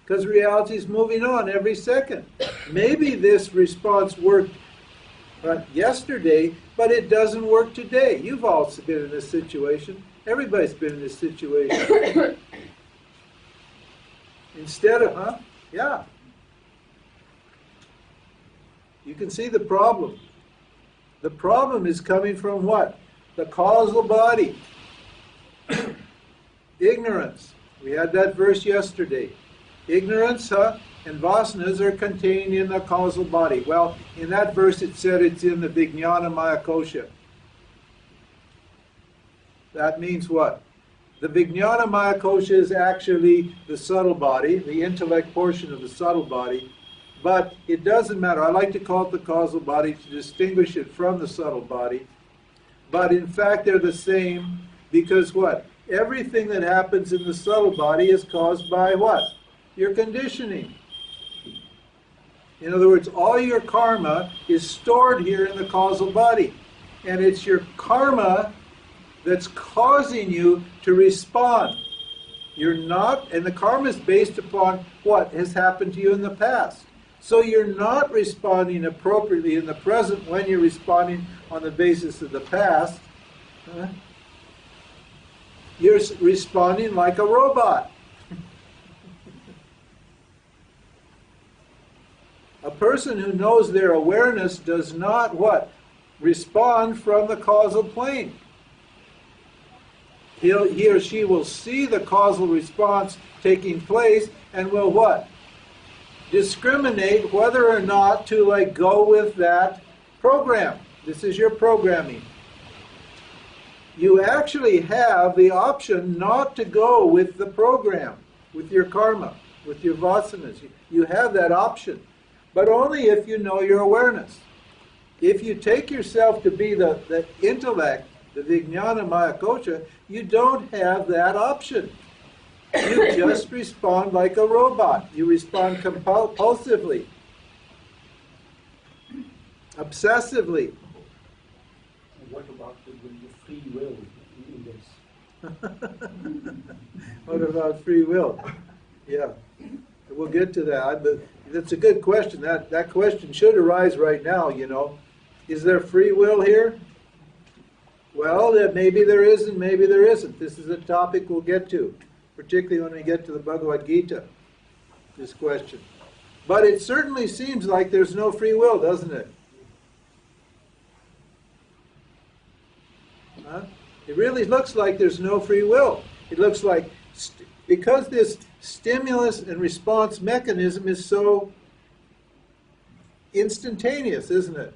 Because reality is moving on every second. Maybe this response worked yesterday, but it doesn't work today. You've all been in this situation. Everybody's been in this situation. Instead of, yeah. You can see the problem. The problem is coming from what? The causal body. Ignorance. We had that verse yesterday. Ignorance and vasanas are contained in the causal body. Well, in that verse it said it's in the Vijnana Maya Kosha. That means what? The Vijnana Maya Kosha is actually the subtle body, the intellect portion of the subtle body. But it doesn't matter. I like to call it the causal body to distinguish it from the subtle body. But in fact, they're the same because what? Everything that happens in the subtle body is caused by what? Your conditioning. In other words, all your karma is stored here in the causal body. And it's your karma that's causing you to respond. You're not, and the karma is based upon what has happened to you in the past. So you're not responding appropriately in the present when you're responding on the basis of the past. You're responding like a robot. A person who knows their awareness does not what? Respond from the causal plane. He or she will see the causal response taking place and will what? Discriminate whether or not to go with that program. This is your programming. You actually have the option not to go with the program, with your karma, with your vasanas. You have that option, but only if you know your awareness. If you take yourself to be the intellect, the Vijnana Maya Kosha, you don't have that option. You just respond like a robot. You respond compulsively, obsessively. What about the free will in this? What about free will? Yeah, we'll get to that. But that's a good question. That question should arise right now, Is there free will here? Well, maybe there is and maybe there isn't. This is a topic we'll get to, particularly when we get to the Bhagavad Gita, this question. But it certainly seems like there's no free will, doesn't it? It really looks like there's no free will. It looks like, because this stimulus and response mechanism is so instantaneous, isn't it?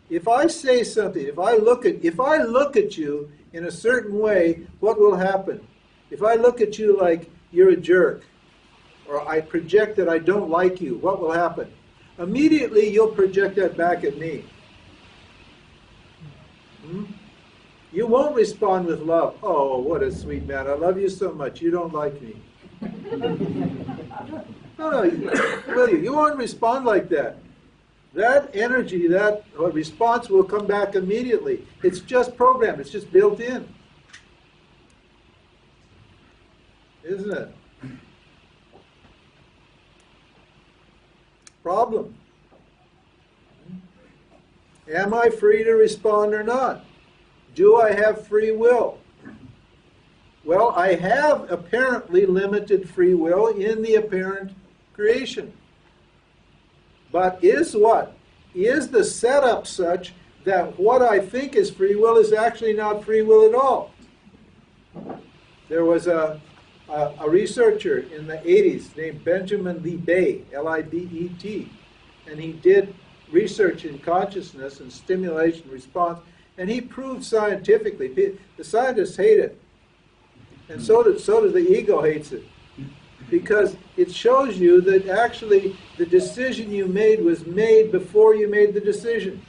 If I say something, if I look at you in a certain way, what will happen? If I look at you like you're a jerk, or I project that I don't like you, what will happen? Immediately you'll project that back at me. You won't respond with love. Oh, what a sweet man. I love you so much. You don't like me. No, will you? You won't respond like that. That energy, that response will come back immediately. It's just programmed. It's just built in. Isn't it? Problem. Am I free to respond or not? Do I have free will? Well, I have apparently limited free will in the apparent creation. But is what? Is the setup such that what I think is free will is actually not free will at all? There was a researcher in the 80s named Benjamin Libet, Libet, and he did research in consciousness and stimulation response, and he proved scientifically, the scientists hate it, and so does the ego hates it, because it shows you that actually the decision you made was made before you made the decision.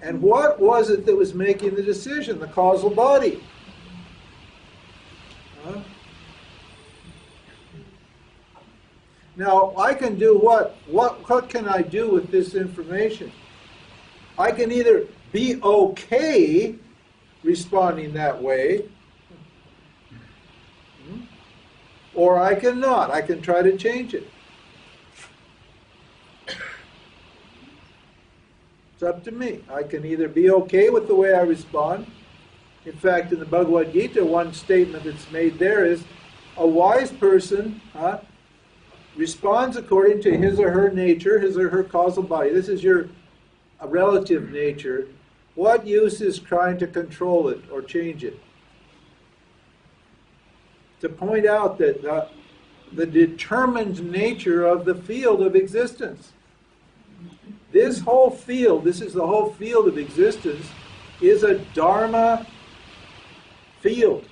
And what was it that was making the decision? The causal body. Now, I can do what? What can I do with this information? I can either be okay responding that way, or I can not. I can try to change it. It's up to me. I can either be okay with the way I respond. In fact, in the Bhagavad Gita, one statement that's made there is, a wise person responds according to his or her nature, his or her causal body. This is your relative nature. What use is trying to control it or change it? To point out that the determined nature of the field of existence. This whole field, this is the whole field of existence, is a Dharma field.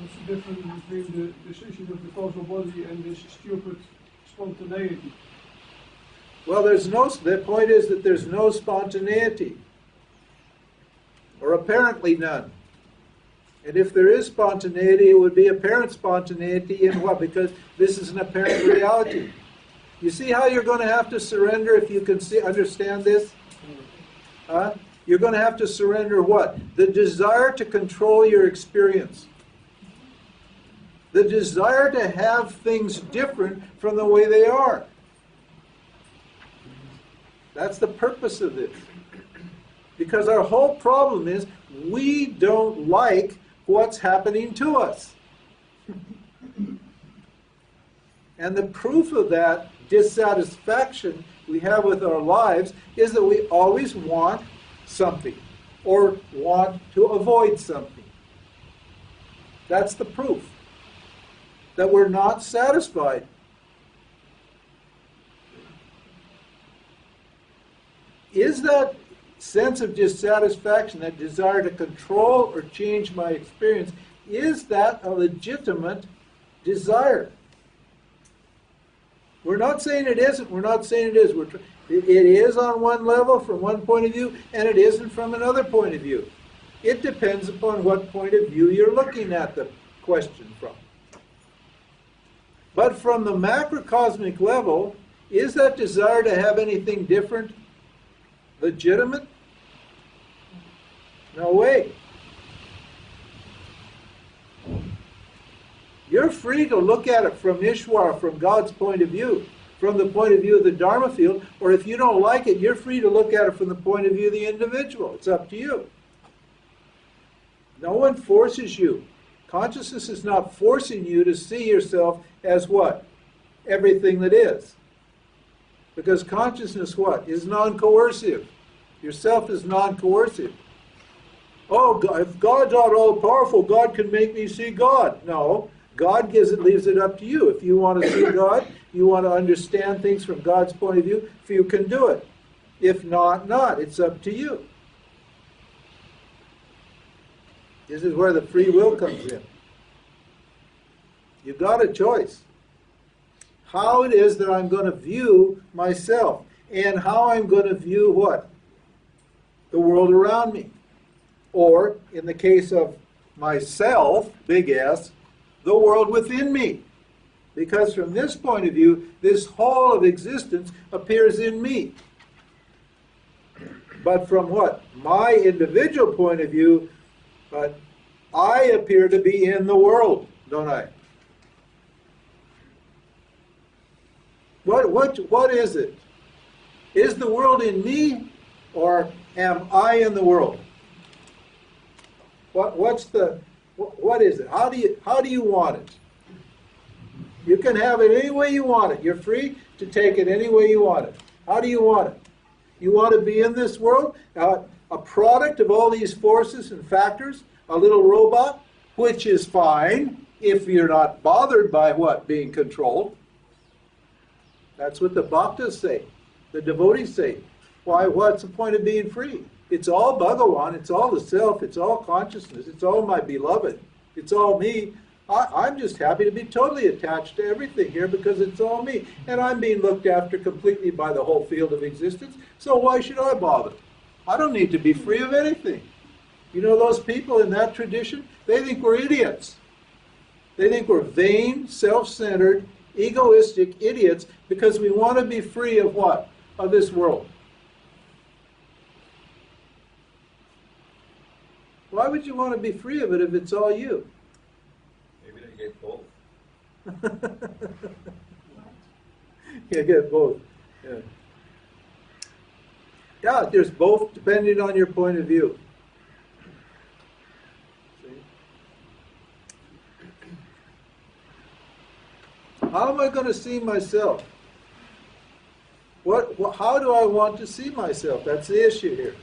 What's the difference between the decision of the causal body and this stupid spontaneity? Well, the point is that there's no spontaneity, or apparently none. And if there is spontaneity, it would be apparent spontaneity in what? Because this is an apparent reality. You see how you're going to have to surrender if you can understand this? Huh? You're going to have to surrender what? The desire to control your experience. The desire to have things different from the way they are. That's the purpose of this. Because our whole problem is we don't like what's happening to us. And the proof of that dissatisfaction we have with our lives is that we always want something or want to avoid something. That's the proof that we're not satisfied. Is that sense of dissatisfaction, that desire to control or change my experience, is that a legitimate desire? We're not saying it isn't. We're not saying it is. It is on one level, from one point of view, and it isn't from another point of view. It depends upon what point of view you're looking at the question from. But from the macrocosmic level, is that desire to have anything different legitimate? No way. You're free to look at it from Ishwar, from God's point of view, from the point of view of the Dharma field, or if you don't like it, you're free to look at it from the point of view of the individual. It's up to you. No one forces you. Consciousness is not forcing you to see yourself as what? Everything that is. Because consciousness, what? Is non-coercive. Yourself is non-coercive. Oh, God, if God's not all-powerful, God can make me see God. No, God leaves it up to you. If you want to see God, you want to understand things from God's point of view, if you can do it. If not, not. It's up to you. This is where the free will comes in. You've got a choice. How it is that I'm going to view myself, and how I'm going to view what? The world around me. Or, in the case of myself, big S, the world within me. Because from this point of view, this whole of existence appears in me. But from what? My individual point of view, but I appear to be in the world, don't I? What is it? Is the world in me, or am I in the world? What is it? How do you want it? You can have it any way you want it. You're free to take it any way you want it. How do you want it? You want to be in this world, a product of all these forces and factors, a little robot, which is fine if you're not bothered by what? Being controlled. That's what the Bhaktas say, the devotees say. Why? What's the point of being free? It's all Bhagawan, it's all the self, it's all consciousness, it's all my beloved, it's all me. I'm just happy to be totally attached to everything here because it's all me. And I'm being looked after completely by the whole field of existence, so why should I bother? I don't need to be free of anything. You know those people in that tradition? They think we're idiots. They think we're vain, self-centered, egoistic idiots because we want to be free of what? Of this world. Why would you want to be free of it if it's all you? Maybe they get both. You get both. Yeah. Yeah, there's both depending on your point of view. See? How am I going to see myself? How do I want to see myself? That's the issue here.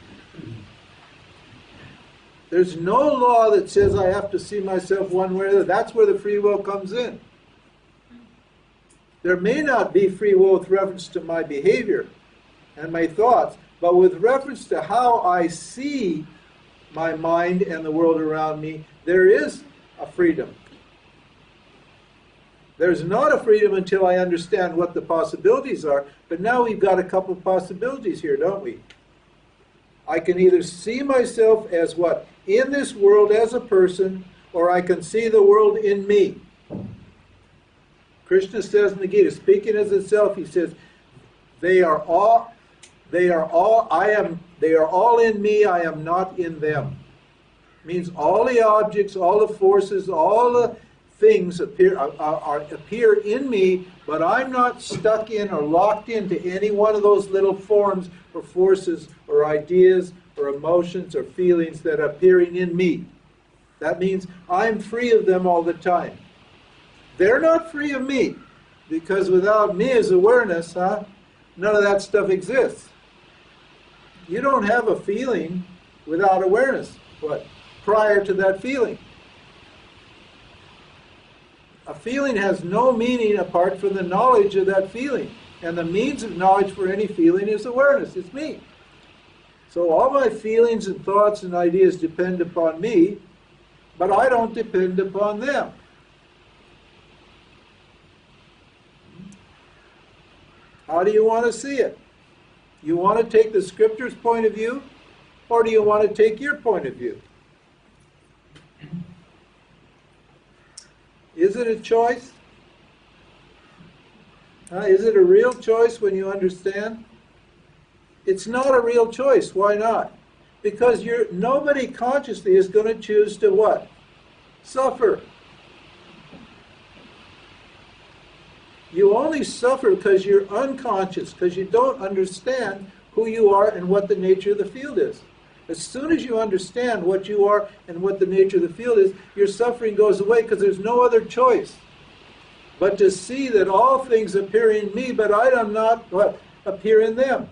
There's no law that says I have to see myself one way or the other. That's where the free will comes in. There may not be free will with reference to my behavior and my thoughts, but with reference to how I see my mind and the world around me, there is a freedom. There's not a freedom until I understand what the possibilities are, but now we've got a couple possibilities here, don't we? I can either see myself as what? In this world as a person, or I can see the world in me. Krishna says in the Gita, speaking as itself, he says, they are all in me, I am not in them. Means all the objects, all the forces, all the things appear in me, but I'm not stuck in or locked into any one of those little forms or forces or ideas or emotions or feelings that are appearing in me. That means I'm free of them all the time. They're not free of me, because without me as awareness, none of that stuff exists. You don't have a feeling without awareness. What? Prior to that feeling. A feeling has no meaning apart from the knowledge of that feeling. And the means of knowledge for any feeling is awareness. It's me. So all my feelings and thoughts and ideas depend upon me, but I don't depend upon them. How do you want to see it? You want to take the scripture's point of view, or do you want to take your point of view? Is it a choice? Is it a real choice when you understand? It's not a real choice. Why not? Because nobody consciously is going to choose to what? Suffer. You only suffer because you're unconscious, because you don't understand who you are and what the nature of the field is. As soon as you understand what you are and what the nature of the field is, your suffering goes away, because there's no other choice but to see that all things appear in me, but I am not what? Appear in them.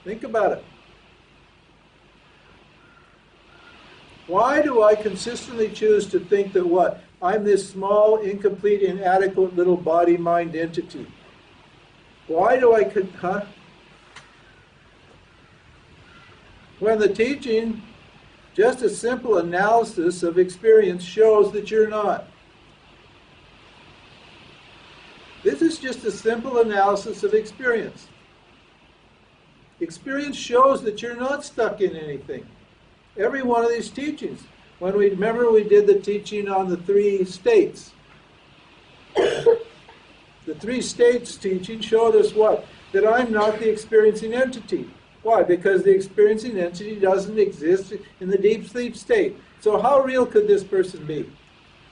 Think about it. Why do I consistently choose to think that what? I'm this small, incomplete, inadequate little body-mind entity? Why do I... When the teaching, just a simple analysis of experience, shows that you're not. This is just a simple analysis of experience. Experience shows that you're not stuck in anything. Every one of these teachings. We did the teaching on the 3 states. The 3 states teaching showed us what? That I'm not the experiencing entity. Why? Because the experiencing entity doesn't exist in the deep sleep state. So how real could this person be?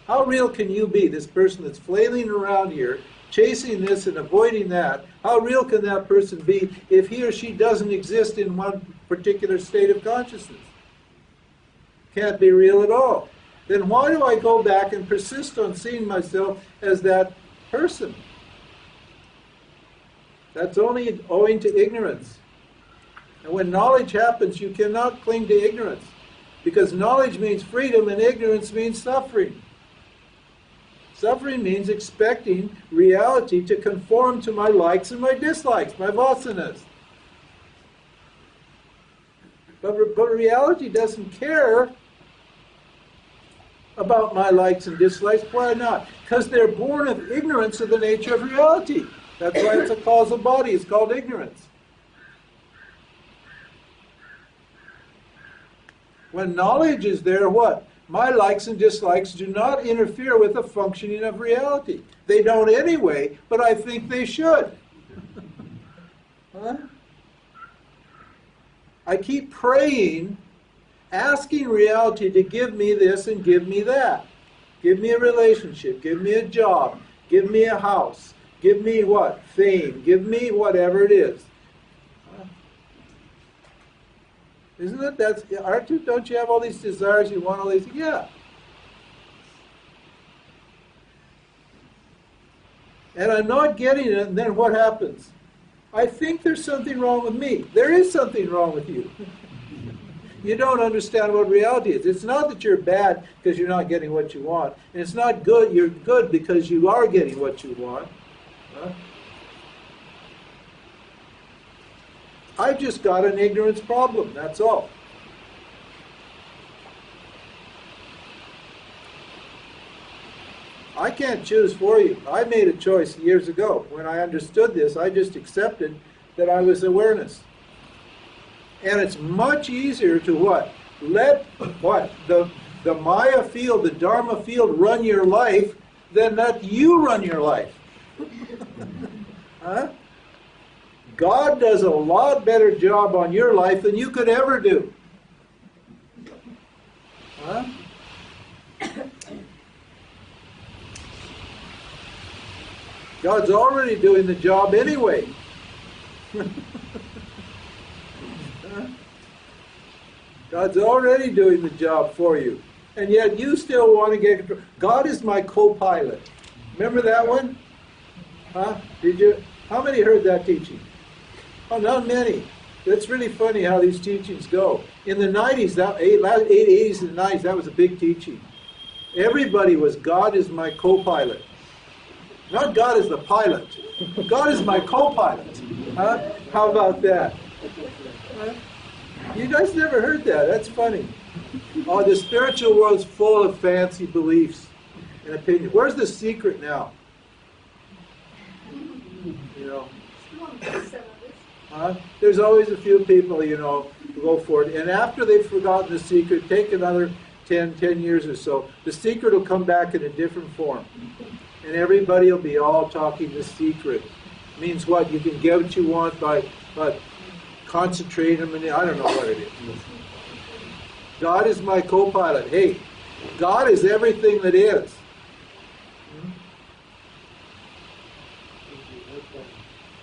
How real can you be, this person that's flailing around here, chasing this and avoiding that? How real can that person be if he or she doesn't exist in one particular state of consciousness? Can't be real at all. Then why do I go back and persist on seeing myself as that person? That's only owing to ignorance. And when knowledge happens, you cannot cling to ignorance, because knowledge means freedom and ignorance means suffering. Suffering means expecting reality to conform to my likes and my dislikes, my vasanas. But reality doesn't care about my likes and dislikes. Why not? Because they're born of ignorance of the nature of reality. That's why it's a causal body. It's called ignorance. When knowledge is there, what? My likes and dislikes do not interfere with the functioning of reality. They don't anyway, but I think they should. Huh? I keep praying, asking reality to give me this and give me that. Give me a relationship, give me a job, give me a house, give me what? Fame, give me whatever it is. Isn't it? Don't you have all these desires? You want all these? Yeah. And I'm not getting it, and then what happens? I think there's something wrong with me. There is something wrong with you. You don't understand what reality is. It's not that you're bad because you're not getting what you want. And it's not good, you're good because you are getting what you want. Huh? I've just got an ignorance problem, that's all. I can't choose for you. I made a choice years ago. When I understood this, I just accepted that I was awareness. And it's much easier to what? Let what? The Maya field, the Dharma field run your life than let you run your life. Huh? God does a lot better job on your life than you could ever do. Huh? God's already doing the job anyway. God's already doing the job for you. And yet you still want to get control. God is my co-pilot. Remember that one? Huh? Did you? How many heard that teaching? Oh, not many. It's really funny how these teachings go. In the 90s, late 80s and 90s, that was a big teaching. Everybody was, God is my co-pilot. Not God is the pilot. God is my co-pilot. Huh? How about that? Huh? You guys never heard that. That's funny. Oh, the spiritual world's full of fancy beliefs and opinions. Where's the secret now? You know. There's always a few people, you know, who go for it. And after they've forgotten the secret, take another 10 years or so, the secret will come back in a different form. And everybody will be all talking the secret. Means what? You can get what you want by concentrating them, and I don't know what it is. God is my co-pilot. Hey, God is everything that is.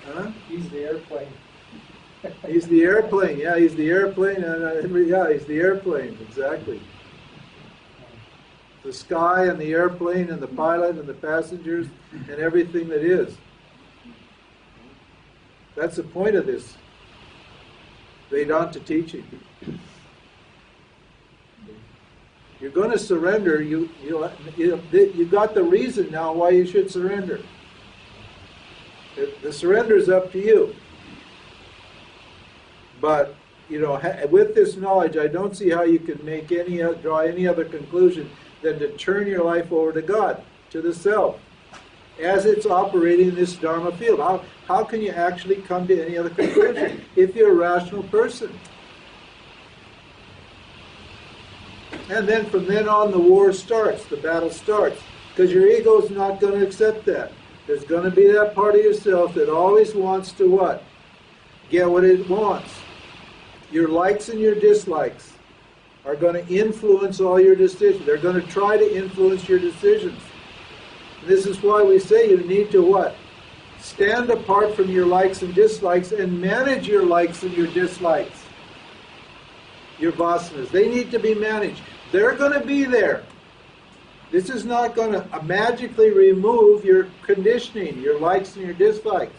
Huh? He's the airplane. He's the airplane. Yeah, he's the airplane. Yeah, he's the airplane. Exactly. The sky and the airplane and the pilot and the passengers and everything that is. That's the point of this Vedanta teaching. You're going to surrender. You got the reason now why you should surrender. The surrender is up to you. But, you know, with this knowledge, I don't see how you can draw any other conclusion than to turn your life over to God, to the self, as it's operating in this Dharma field. How can you actually come to any other conclusion if you're a rational person? And then from then on, the war starts, the battle starts, because your ego's not going to accept that. There's going to be that part of yourself that always wants to what? Get what it wants. Your likes and your dislikes are going to influence all your decisions. They're going to try to influence your decisions. This is why we say you need to what? Stand apart from your likes and dislikes and manage your likes and your dislikes. Your vasanas. They need to be managed. They're going to be there. This is not going to magically remove your conditioning, your likes and your dislikes.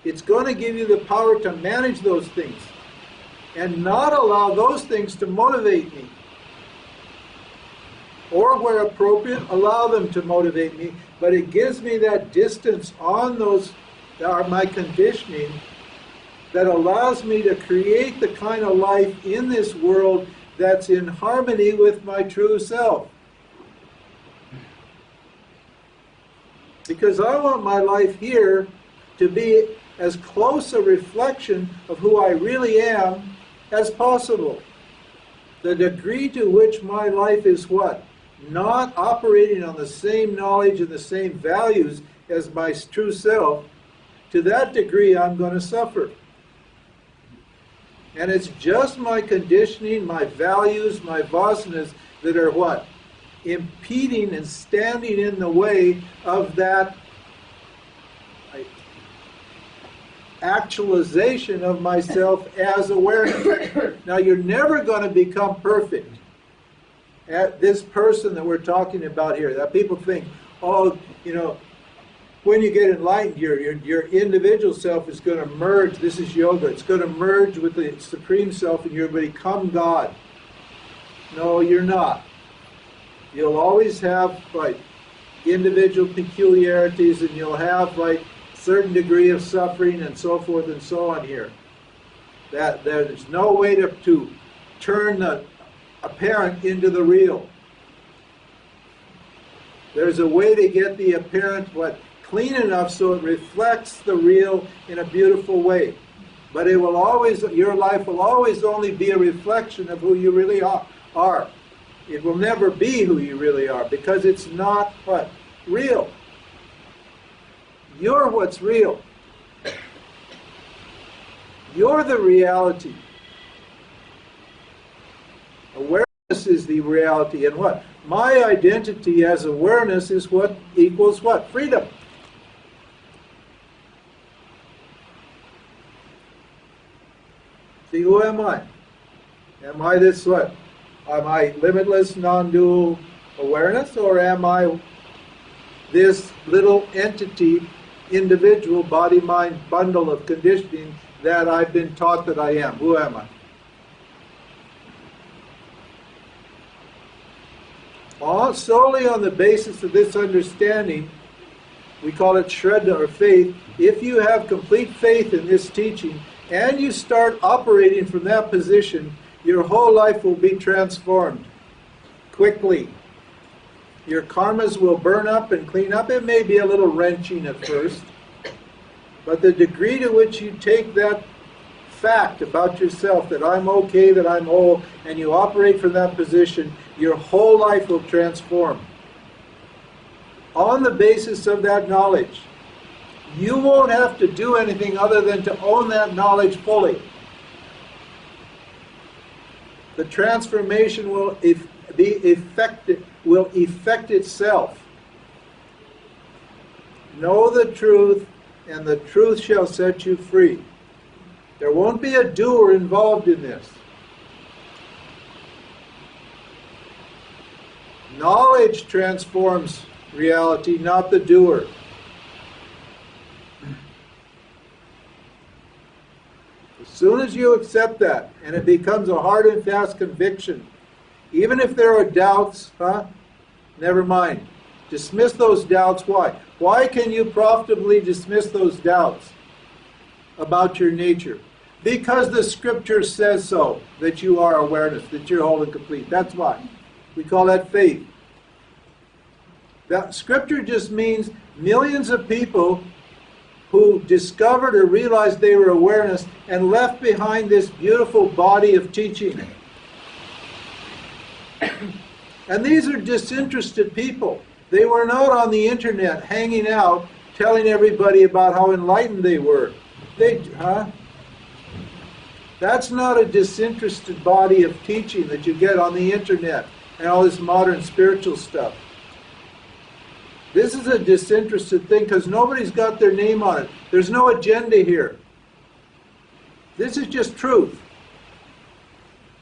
It's going to give you the power to manage those things and not allow those things to motivate me. Or where appropriate, allow them to motivate me, but it gives me that distance on those that are my conditioning that allows me to create the kind of life in this world that's in harmony with my true self. Because I want my life here to be as close a reflection of who I really am as possible. The degree to which my life is what? Not operating on the same knowledge and the same values as my true self, to that degree I'm going to suffer. And it's just my conditioning, my values, my vasanas that are what? Impeding and standing in the way of that actualization of myself as awareness. Now, you're never going to become perfect. At this person that we're talking about here, that people think, oh, you know, when you get enlightened, your individual self is going to merge. This is yoga. It's going to merge with the Supreme Self and you're going to become God. No, you're not. You'll always have like individual peculiarities, and you'll have like certain degree of suffering and so forth and so on here. That there's no way to turn the apparent into the real. There's a way to get the apparent clean enough so it reflects the real in a beautiful way. But it will always, your life will always only be a reflection of who you really are. It will never be who you really are because it's not what? Real. You're what's real. You're the reality. Awareness is the reality. And what? My identity as awareness is what equals what? Freedom. See, who am I? Am I this what? Am I limitless, non-dual awareness, or am I this little entity, individual, body-mind bundle of conditioning that I've been taught that I am? Who am I? All solely on the basis of this understanding, we call it Shraddha or faith. If you have complete faith in this teaching and you start operating from that position, your whole life will be transformed quickly. Your karmas will burn up and clean up. It may be a little wrenching at first, but the degree to which you take that fact about yourself, that I'm okay, that I'm whole, and you operate from that position, your whole life will transform. On the basis of that knowledge, you won't have to do anything other than to own that knowledge fully. The transformation will effect itself. Know the truth, and the truth shall set you free. There won't be a doer involved in this. Knowledge transforms reality, not the doer. As soon as you accept that, and it becomes a hard and fast conviction, even if there are doubts, never mind. Dismiss those doubts. Why? Why can you profitably dismiss those doubts about your nature? Because the scripture says so, that you are awareness, that you're whole and complete. That's why. We call that faith. That scripture just means millions of people who discovered or realized they were awareness and left behind this beautiful body of teaching. And these are disinterested people. They were not on the internet hanging out telling everybody about how enlightened they were. That's not a disinterested body of teaching that you get on the internet and all this modern spiritual stuff. This is a disinterested thing because nobody's got their name on it. There's no agenda here. This is just truth.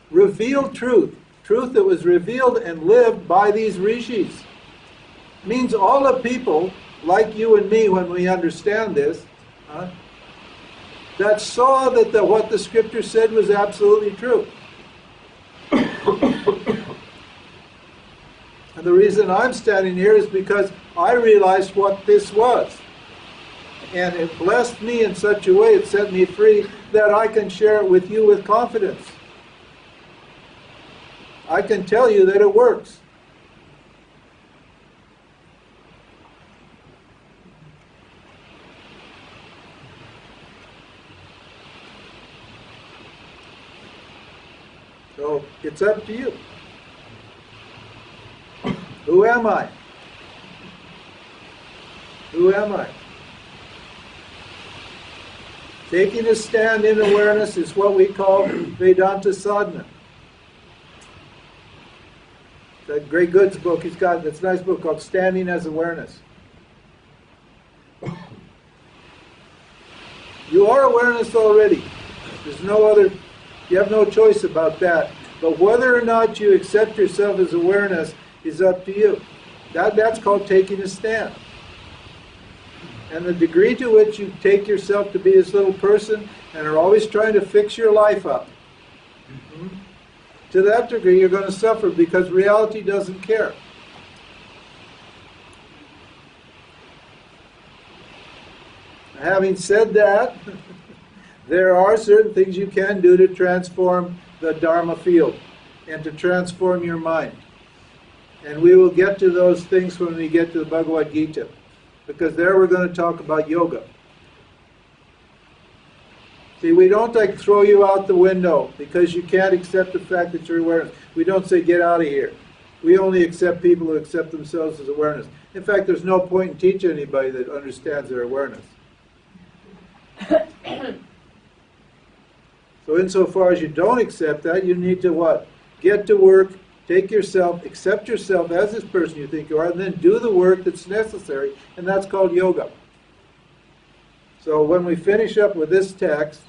Revealed truth. Truth that was revealed and lived by these rishis. It means all the people, like you and me when we understand this, that saw that what the scripture said was absolutely true. And the reason I'm standing here is because I realized what this was. And it blessed me in such a way, it set me free, that I can share it with you with confidence. I can tell you that it works. So it's up to you. Who am I? Who am I? Taking a stand in awareness is what we call Vedanta sadhana. That Greg Good's book, he's got this nice book called Standing as Awareness. You are awareness already. There's no other, you have no choice about that. But whether or not you accept yourself as awareness is up to you. That's called taking a stand. And the degree to which you take yourself to be this little person and are always trying to fix your life up, to that degree you're going to suffer because reality doesn't care. Having said that, There are certain things you can do to transform the Dharma field and to transform your mind. And we will get to those things when we get to the Bhagavad Gita, because there we're going to talk about yoga. See, we don't like throw you out the window because you can't accept the fact that you're awareness. We don't say get out of here. We only accept people who accept themselves as awareness. In fact, there's no point in teaching anybody that understands their awareness. So insofar as you don't accept that, you need to what? Get to work, take yourself, accept yourself as this person you think you are, and then do the work that's necessary, and that's called yoga. So when we finish up with this text,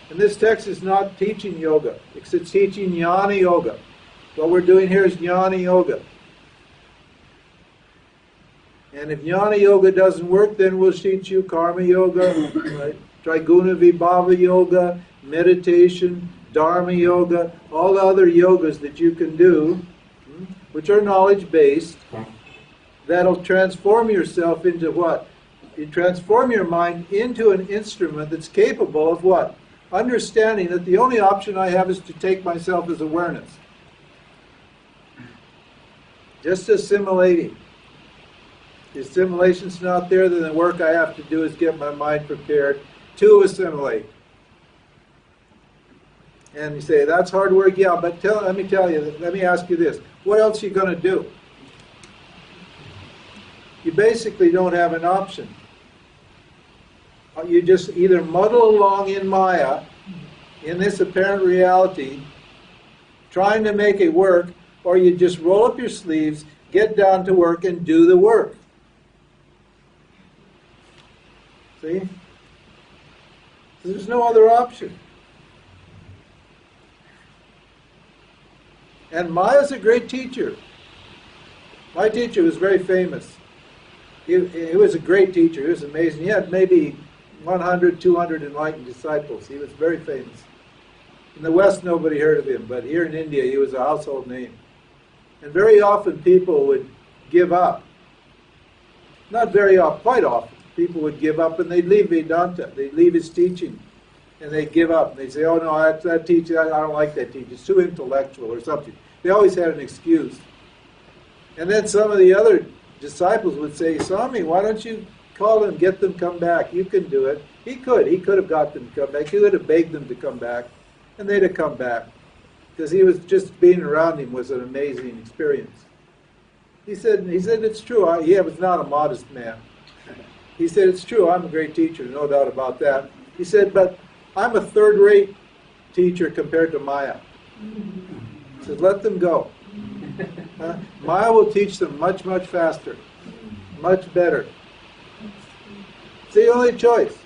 and this text is not teaching yoga, it's teaching jnana yoga. What we're doing here is jnana yoga. And if jnana yoga doesn't work, then we'll teach you karma yoga, right? Triguna Vibhava yoga, meditation, dharma yoga, all the other yogas that you can do, which are knowledge-based, that'll transform yourself into what? You transform your mind into an instrument that's capable of what? Understanding that the only option I have is to take myself as awareness. Just assimilating. The assimilation's not there, then the work I have to do is get my mind prepared to assimilate. And you say, that's hard work, yeah, but let me ask you this. What else are you going to do? You basically don't have an option. You just either muddle along in Maya, in this apparent reality, trying to make it work, or you just roll up your sleeves, get down to work, and do the work. See? There's no other option. And Maya's a great teacher. My teacher was very famous. He was a great teacher. He was amazing. He had maybe 100, 200 enlightened disciples. He was very famous. In the West, nobody heard of him, but here in India, he was a household name. And very often people would give up. Not very often, quite often, people would give up and they'd leave Vedanta. They'd leave his teaching and they'd give up. They'd say, oh no, that teaching, I don't like that teaching. It's too intellectual or something. They always had an excuse. And then some of the other disciples would say, Swami, why don't you call them, get them come back? You can do it. He could have got them to come back. He could have begged them to come back, and they'd have come back. Because he was just being around him was an amazing experience. He said it's true. He was not a modest man. He said, it's true, I'm a great teacher, no doubt about that. He said, but I'm a third-rate teacher compared to Maya. He said, let them go. Maya will teach them much, much faster, much better. It's the only choice.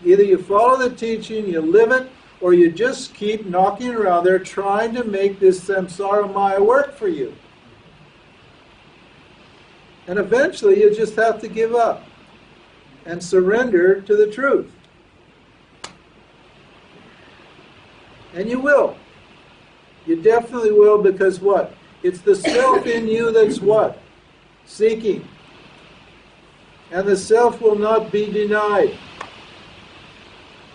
Either you follow the teaching, you live it, or you just keep knocking around there trying to make this samsara Maya work for you. And eventually you just have to give up and surrender to the truth. And you will. You definitely will, because what? It's the self in you that's what? Seeking. And the self will not be denied.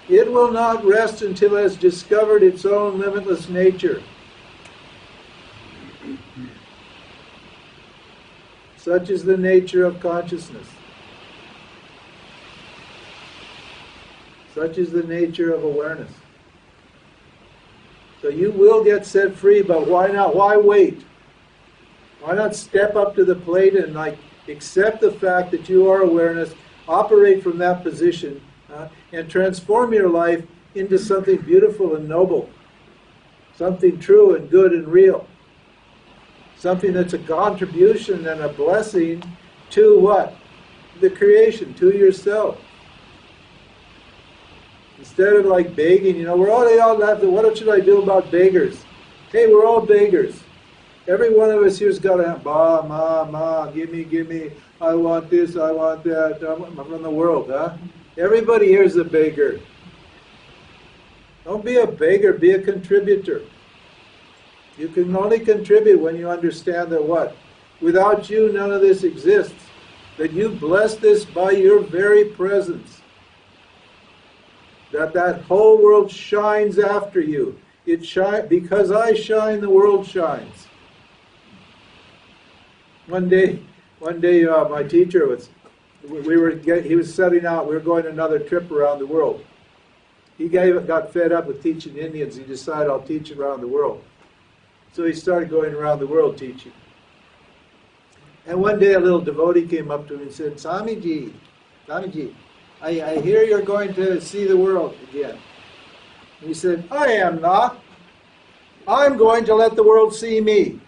It will not rest until it has discovered its own limitless nature. Such is the nature of consciousness. Such is the nature of awareness. So you will get set free, but why not? Why wait? Why not step up to the plate and accept the fact that you are awareness, operate from that position, and transform your life into something beautiful and noble, something true and good and real, something that's a contribution and a blessing to what? The creation, to yourself. Instead of begging, we're all laughing, what should I do about beggars? Hey, we're all beggars. Every one of us here's got to have, ma, give me, I want this, I want that. I'm from the world, huh? Everybody here is a beggar. Don't be a beggar, be a contributor. You can only contribute when you understand that what? Without you, none of this exists. That you bless this by your very presence. that whole world shines after you. It shine because I shine, the world shines. One day, my teacher he was setting out. We were going another trip around the world. He got fed up with teaching Indians. He decided, I'll teach around the world. So he started going around the world teaching. And one day a little devotee came up to him and said, Swamiji, I hear you're going to see the world again. And he said, I am not. I'm going to let the world see me.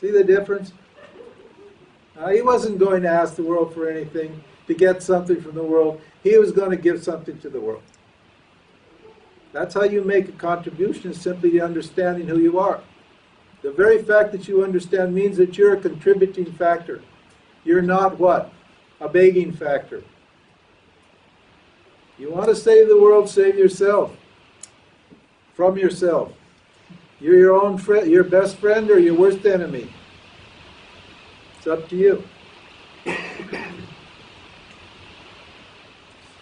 See the difference? He wasn't going to ask the world for anything, to get something from the world. He was going to give something to the world. That's how you make a contribution, simply understanding who you are. The very fact that you understand means that you're a contributing factor. You're not what? A begging factor. You want to save the world, save yourself. From yourself. You're your own friend, your best friend or your worst enemy. It's up to you.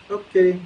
Okay.